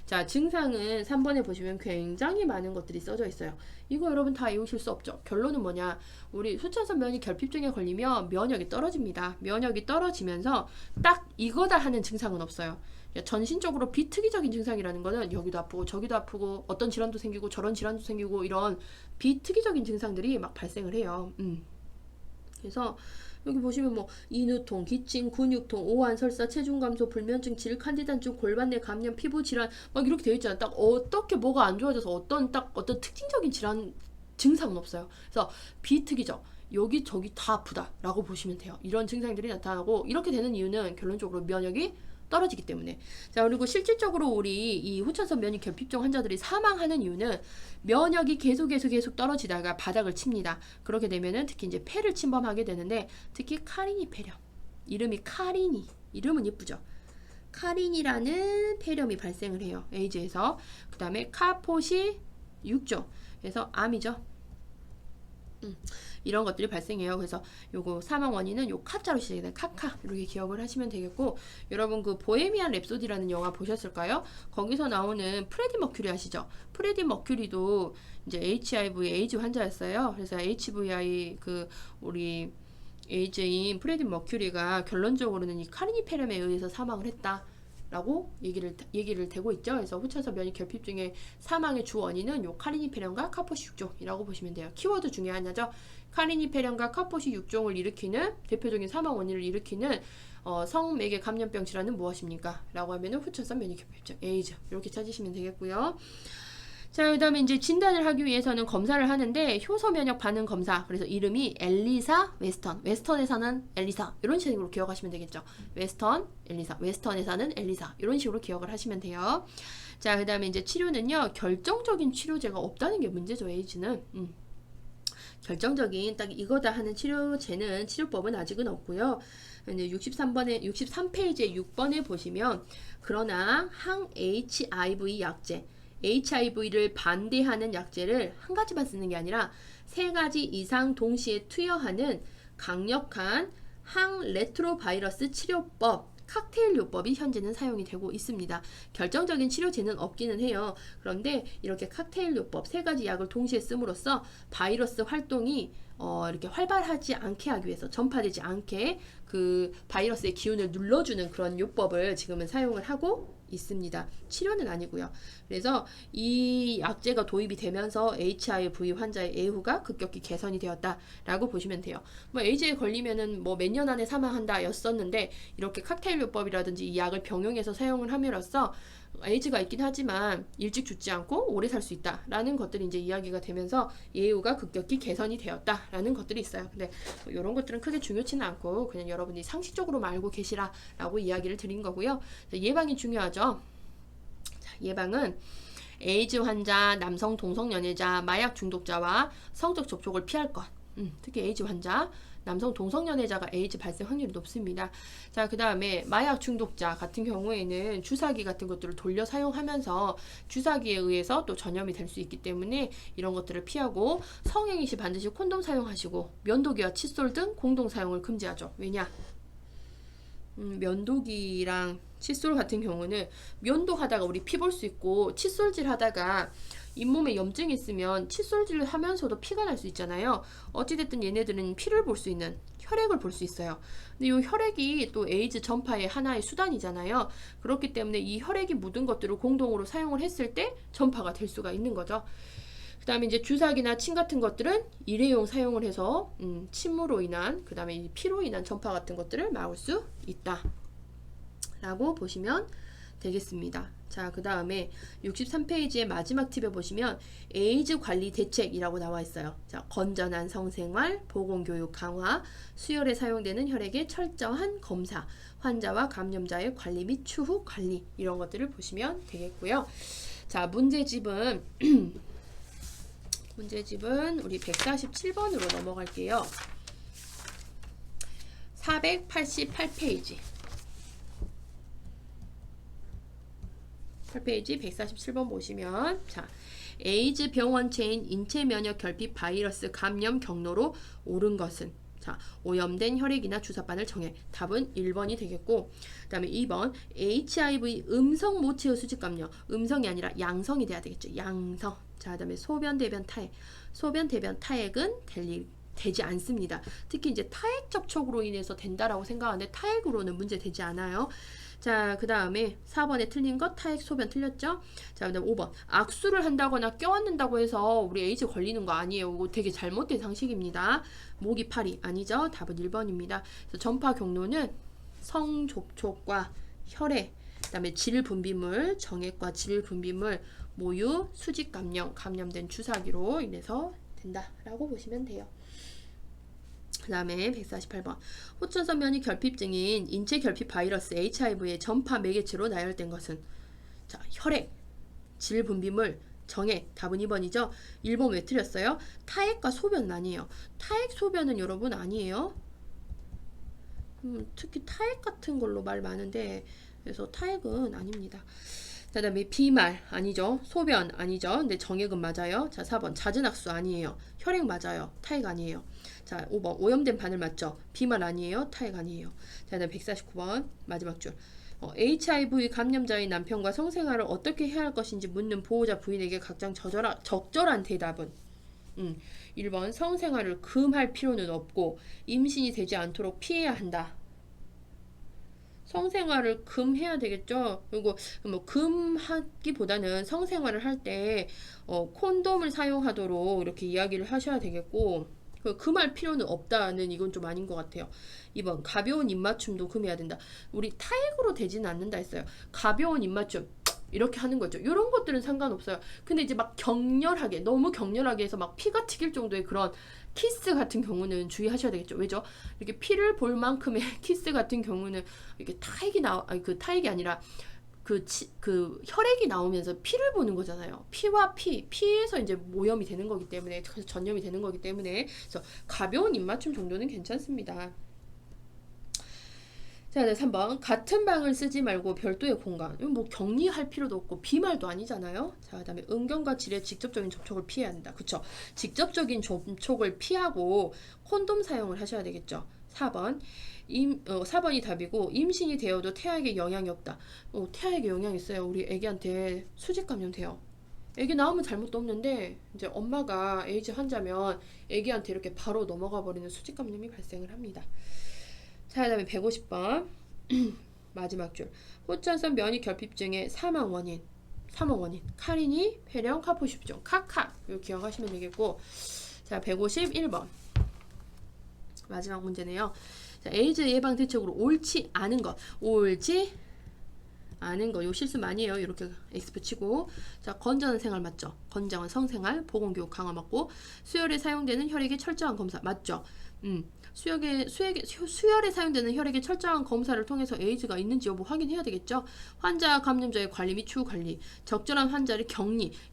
Speaker 1: 자, 증상은 3번에 보시면 굉장히 많은 것들이 써져 있어요. 이거 여러분 다 외우실 수 없죠. 결론은 뭐냐? 우리 후천성 면역 결핍증에 걸리면 면역이 떨어집니다. 면역이 떨어지면서 딱 이거다 하는 증상은 없어요. 전신적으로 비특이적인 증상이라는 거는 여기도 아프고 저기도 아프고 어떤 질환도 생기고 저런 질환도 생기고 이런 비특이적인 증상들이 막 발생을 해요. 그래서 여기 보시면 뭐 인후통, 기침, 근육통, 오한, 설사, 체중 감소, 불면증, 질, 칸디다증, 골반 내 감염, 피부 질환 막 이렇게 되어 있잖아요. 딱 어떻게 뭐가 안 좋아져서 어떤 특징적인 질환 증상은 없어요. 그래서 비특이적. 여기 저기 다 아프다라고 보시면 돼요. 이런 증상들이 나타나고 이렇게 되는 이유는 결론적으로 면역이 떨어지기 때문에. 자, 그리고 실질적으로 우리 이 후천성 면역 결핍증 환자들이 사망하는 이유는 면역이 계속 떨어지다가 바닥을 칩니다. 그렇게 되면은 특히 이제 폐를 침범하게 되는데 특히 카리니 폐렴. 이름이 카리니. 이름은 예쁘죠? 카리니라는 폐렴이 발생을 해요. 에이즈에서. 그 다음에 카포시 6종. 그래서 암이죠. 이런 것들이 발생해요. 그래서 요거 사망 원인은 요 카자로 시작이 돼요. 카카 이렇게 기억을 하시면 되겠고, 여러분 그 보헤미안 랩소디라는 영화 보셨을까요? 거기서 나오는 프레디 머큐리 아시죠? 프레디 머큐리도 이제 HIV 에이즈 환자였어요. 그래서 HVI 그 우리 에이즈인 프레디 머큐리가 결론적으로는 이 카리니 폐렴에 의해서 사망을 했다. 라고 얘기를 대고 있죠. 그래서 후천성 면역 결핍증의 사망의 주 원인은 요 카리니 폐렴과 카포시 6종이라고 보시면 돼요. 키워드 중에 하나죠. 카리니 폐렴과 카포시 6종을 일으키는 대표적인 사망 원인을 일으키는 성매개 감염병 질환은 무엇입니까? 라고 하면은 후천성 면역 결핍증, 에이즈 이렇게 찾으시면 되겠고요. 자, 그 다음에 이제 진단을 하기 위해서는 검사를 하는데 효소 면역 반응 검사, 그래서 이름이 엘리사 웨스턴, 웨스턴에서는 엘리사 이런 식으로 기억하시면 되겠죠. 웨스턴, 엘리사, 웨스턴에서는 엘리사 이런 식으로 기억을 하시면 돼요. 자, 그 다음에 이제 치료는요, 결정적인 치료제가 없다는 게 문제죠. 에이즈는 결정적인 딱 이거다 하는 치료법은 아직은 없고요. 이제 63페이지에 6번에 보시면 그러나 항 HIV 약제, HIV를 반대하는 약제를 한 가지만 쓰는 게 아니라 세 가지 이상 동시에 투여하는 강력한 항레트로바이러스 치료법, 칵테일 요법이 현재는 사용이 되고 있습니다. 결정적인 치료제는 없기는 해요. 그런데 이렇게 칵테일 요법 세 가지 약을 동시에 씀으로써 바이러스 활동이 이렇게 활발하지 않게 하기 위해서, 전파되지 않게 그 바이러스의 기운을 눌러주는 그런 요법을 지금은 사용을 하고 있습니다. 치료는 아니고요. 그래서 이 약제가 도입이 되면서 HIV 환자의 애후가 급격히 개선이 되었다라고 보시면 돼요. 뭐 AIDS에 걸리면은 뭐 몇 년 안에 사망한다 였었는데, 이렇게 칵테일 요법이라든지 이 약을 병용해서 사용을 함으로써 에이즈가 있긴 하지만 일찍 죽지 않고 오래 살 수 있다라는 것들이 이제 이야기가 되면서 예후가 급격히 개선이 되었다라는 것들이 있어요. 근데 뭐 이런 것들은 크게 중요치는 않고 그냥 여러분이 상식적으로만 알고 계시라라고 이야기를 드린 거고요. 예방이 중요하죠. 자, 예방은 에이즈 환자, 남성 동성연애자, 마약 중독자와 성적 접촉을 피할 것. 특히 에이즈 환자, 남성 동성연애자가 에이즈 발생 확률이 높습니다. 자, 그 다음에 마약 중독자 같은 경우에는 주사기 같은 것들을 돌려 사용하면서 주사기에 의해서 또 전염이 될 수 있기 때문에 이런 것들을 피하고, 성행위 시 반드시 콘돔 사용하시고, 면도기와 칫솔 등 공동 사용을 금지하죠. 왜냐? 면도기랑 칫솔 같은 경우는 면도하다가 우리 피 볼 수 있고, 칫솔질 하다가 잇몸에 염증이 있으면 칫솔질을 하면서도 피가 날 수 있잖아요. 어찌됐든 얘네들은 피를 볼 수 있는, 혈액을 볼 수 있어요. 근데 이 혈액이 또 에이즈 전파의 하나의 수단이잖아요. 그렇기 때문에 이 혈액이 묻은 것들을 공동으로 사용을 했을 때 전파가 될 수가 있는 거죠. 그 다음에 이제 주사기나 침 같은 것들은 일회용 사용을 해서 침으로 인한, 그 다음에 피로 인한 전파 같은 것들을 막을 수 있다 라고 보시면 되겠습니다. 자, 그 다음에 63페이지의 마지막 팁에 보시면 에이즈 관리 대책이라고 나와 있어요. 자, 건전한 성생활, 보건교육 강화, 수혈에 사용되는 혈액의 철저한 검사, 환자와 감염자의 관리 및 추후 관리, 이런 것들을 보시면 되겠고요. 자, 문제집은 우리 147번으로 넘어갈게요. 488페이지 8페이지 147번 보시면, 자, 에이즈 병원체인 인체 면역 결핍 바이러스 감염 경로로 옳은 것은, 자, 오염된 혈액이나 주사바늘 정해. 답은 1번이 되겠고, 그 다음에 2번 HIV 음성 모체의 수직 감염, 음성이 아니라 양성이 돼야 되겠죠. 양성. 자, 그 다음에 소변 대변 타액, 소변 대변 타액은 되지 않습니다. 특히 이제 타액 접촉으로 인해서 된다라고 생각하는데 타액으로는 문제 되지 않아요. 자, 그 다음에 4번에 틀린 것, 타액, 소변 틀렸죠? 자, 그 다음 5번. 악수를 한다거나 껴안는다고 해서 우리 에이즈 걸리는 거 아니에요. 이거 되게 잘못된 상식입니다. 모기, 파리 아니죠? 답은 1번입니다. 그래서 전파 경로는 성접촉과 혈액, 그 다음에 질분비물, 정액과 질분비물, 모유, 수직 감염, 감염된 주사기로 인해서 된다라고 보시면 돼요. 그 다음에 148번. 호전성 면역 결핍증인 인체 결핍 바이러스 HIV의 전파 매개체로 나열된 것은, 자, 혈액, 질분비물, 정액. 답은 2번이죠. 1번 왜 틀렸어요? 타액과 소변은 아니에요. 타액, 소변은 여러분 아니에요. 특히 타액 같은 걸로 말 많은데, 그래서 타액은 아닙니다. 자, 다음에 비말 아니죠. 소변 아니죠. 근데 정액은 맞아요. 자, 4번 잦은 악수 아니에요. 혈액 맞아요. 타액 아니에요. 자, 5번 오염된 바늘 맞죠. 비말 아니에요. 타액 아니에요. 자, 다음 149번 마지막 줄. HIV 감염자의 남편과 성생활을 어떻게 해야 할 것인지 묻는 보호자 부인에게 각자 적절한 대답은, 1번 성생활을 금할 필요는 없고 임신이 되지 않도록 피해야 한다. 성생활을 금해야 되겠죠. 그리고 뭐 금하기보다는 성생활을 할 때 콘돔을 사용하도록 이렇게 이야기를 하셔야 되겠고, 금할 필요는 없다는 이건 좀 아닌 것 같아요. 2번 가벼운 입맞춤도 금해야 된다. 우리 타액으로 되지는 않는다 했어요. 가벼운 입맞춤 이렇게 하는 거죠. 이런 것들은 상관없어요. 근데 이제 막 격렬하게, 너무 격렬하게 해서 막 피가 튀길 정도의 그런 키스 같은 경우는 주의하셔야 되겠죠. 왜죠? 이렇게 피를 볼 만큼의 키스 같은 경우는 이렇게 타액이 아니라 그 혈액이 나오면서 피를 보는 거잖아요. 피와 피에서 이제 모염이 되는 거기 때문에, 그래서 전염이 되는 거기 때문에, 그래서 가벼운 입맞춤 정도는 괜찮습니다. 자, 3번 같은 방을 쓰지 말고 별도의 공간. 이건 뭐 격리할 필요도 없고 비말도 아니잖아요. 자, 그다음에 은경과 질의 직접적인 접촉을 피해야 한다. 그쵸? 직접적인 접촉을 피하고 콘돔 사용을 하셔야 되겠죠. 4번. 4번이 답이고 임신이 되어도 태아에게 영향이 없다. 태아에게 영향이 있어요. 우리 애기한테 수직 감염 돼요. 애기 낳으면 잘못도 없는데 이제 엄마가 에이즈 환자면 애기한테 이렇게 바로 넘어가 버리는 수직 감염이 발생을 합니다. 자, 그다음에 150번 마지막 줄. 호전성 면역 결핍증의 사망 원인 카리니, 폐렴, 카포시증, 카카. 이거 기억하시면 되겠고. 자, 151번 마지막 문제네요. 자, 에이즈 예방 대책으로 옳지 않은 것. 요 실수 많이 해요. 이렇게 X 붙이고. 자, 건전한 생활 맞죠? 건강한 성생활, 보건교육 강화 맞고. 수혈에 사용되는 혈액의 철저한 검사 맞죠? 수혈에 사용되는 혈액의 철저한 검사를 통해서 에이즈가 있는지 여부 확인해야 되겠죠? 환자 감염자의 관리 및 추후 관리, 적절한 환자를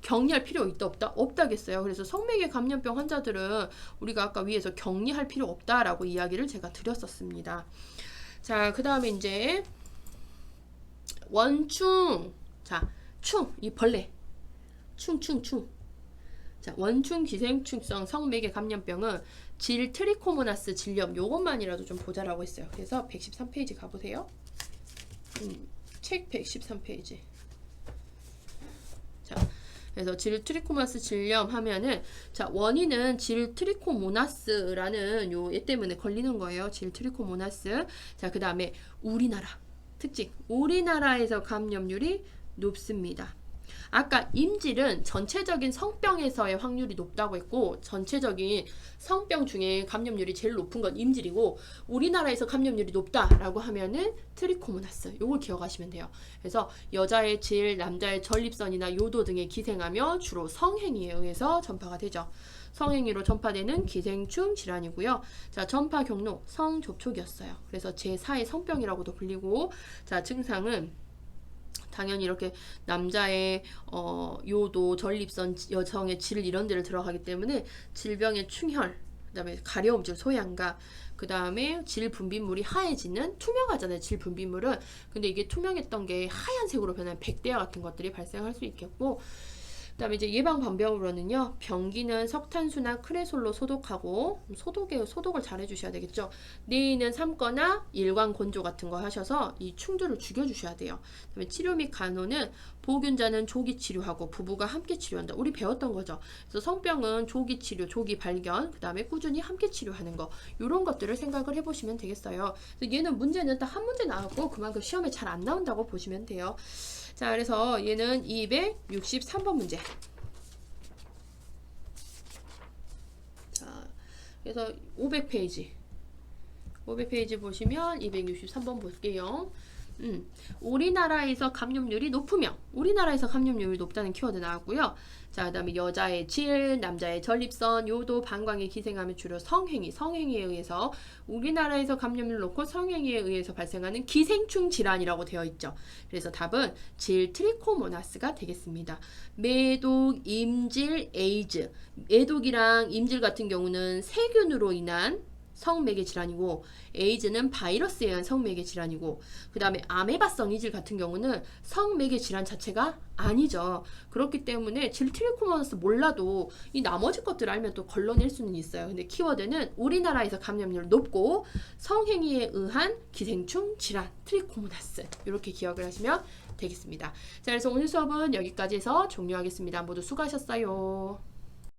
Speaker 1: 격리할 필요 있다 없다? 없다겠어요. 그래서 성매개 감염병 환자들은 우리가 아까 위에서 격리할 필요 없다라고 이야기를 제가 드렸었습니다. 자, 그 다음에 이제 원충. 자, 이 벌레. 충. 자, 원충 기생충성 성매개 감염병은 질 트리코모나스 질염 요것만이라도 좀 보자라고 했어요. 그래서 113페이지 가보세요. 책 113페이지. 자, 그래서 질 트리코모나스 질염 하면은 자, 원인은 질 트리코모나스라는 요 얘 때문에 걸리는 거예요. 질 트리코모나스. 자, 그 다음에 우리나라 특징. 우리나라에서 감염률이 높습니다. 아까 임질은 전체적인 성병에서의 확률이 높다고 했고 전체적인 성병 중에 감염률이 제일 높은 건 임질이고 우리나라에서 감염률이 높다라고 하면은 트리코모나스. 요걸 기억하시면 돼요. 그래서 여자의 질, 남자의 전립선이나 요도 등에 기생하며 주로 성행위에 의해서 전파가 되죠. 성행위로 전파되는 기생충 질환이고요. 자, 전파 경로 성접촉이었어요. 그래서 제4의 성병이라고도 불리고 자, 증상은 당연히 이렇게 남자의 요도, 전립선, 여성의 질 이런 데를 들어가기 때문에 질병의 충혈, 그다음에 가려움질, 소양가, 그다음에 질 분비물이 하얘지는 투명하잖아요. 질 분비물은. 근데 이게 투명했던 게 하얀색으로 변한 백대야 같은 것들이 발생할 수 있겠고 그다음에 이제 예방 방법으로는요. 변기는 석탄수나 크레솔로 소독하고 소독을 잘 해주셔야 되겠죠. 내인은 삶거나 일광 건조 같은 거 하셔서 이 충두를 죽여주셔야 돼요. 그다음에 치료 및 간호는 보균자는 조기 치료하고 부부가 함께 치료한다. 우리 배웠던 거죠. 그래서 성병은 조기 치료, 조기 발견, 그다음에 꾸준히 함께 치료하는 거 이런 것들을 생각을 해보시면 되겠어요. 그래서 얘는 문제는 딱 한 문제 나왔고 그만큼 시험에 잘 안 나온다고 보시면 돼요. 자, 그래서 얘는 263번 문제. 자, 그래서 500페이지 보시면 263번 볼게요. 우리나라에서 감염률이 높으며 우리나라에서 감염률이 높다는 키워드 나왔고요. 자, 그 다음에 여자의 질, 남자의 전립선, 요도, 방광에 기생하면 주로 성행위에 의해서 우리나라에서 감염률 높고 성행위에 의해서 발생하는 기생충 질환이라고 되어 있죠. 그래서 답은 질 트리코모나스가 되겠습니다. 매독, 임질, 에이즈. 매독이랑 임질 같은 경우는 세균으로 인한 성매개 질환이고 에이즈는 바이러스에 의한 성매개 질환이고 그 다음에 아메바성 이질 같은 경우는 성매개 질환 자체가 아니죠. 그렇기 때문에 질 트리코모나스 몰라도 이 나머지 것들 알면 또 걸러낼 수는 있어요. 근데 키워드는 우리나라에서 감염률 높고 성행위에 의한 기생충 질환 트리코모나스 이렇게 기억을 하시면 되겠습니다. 자, 그래서 오늘 수업은 여기까지 해서 종료하겠습니다. 모두 수고하셨어요.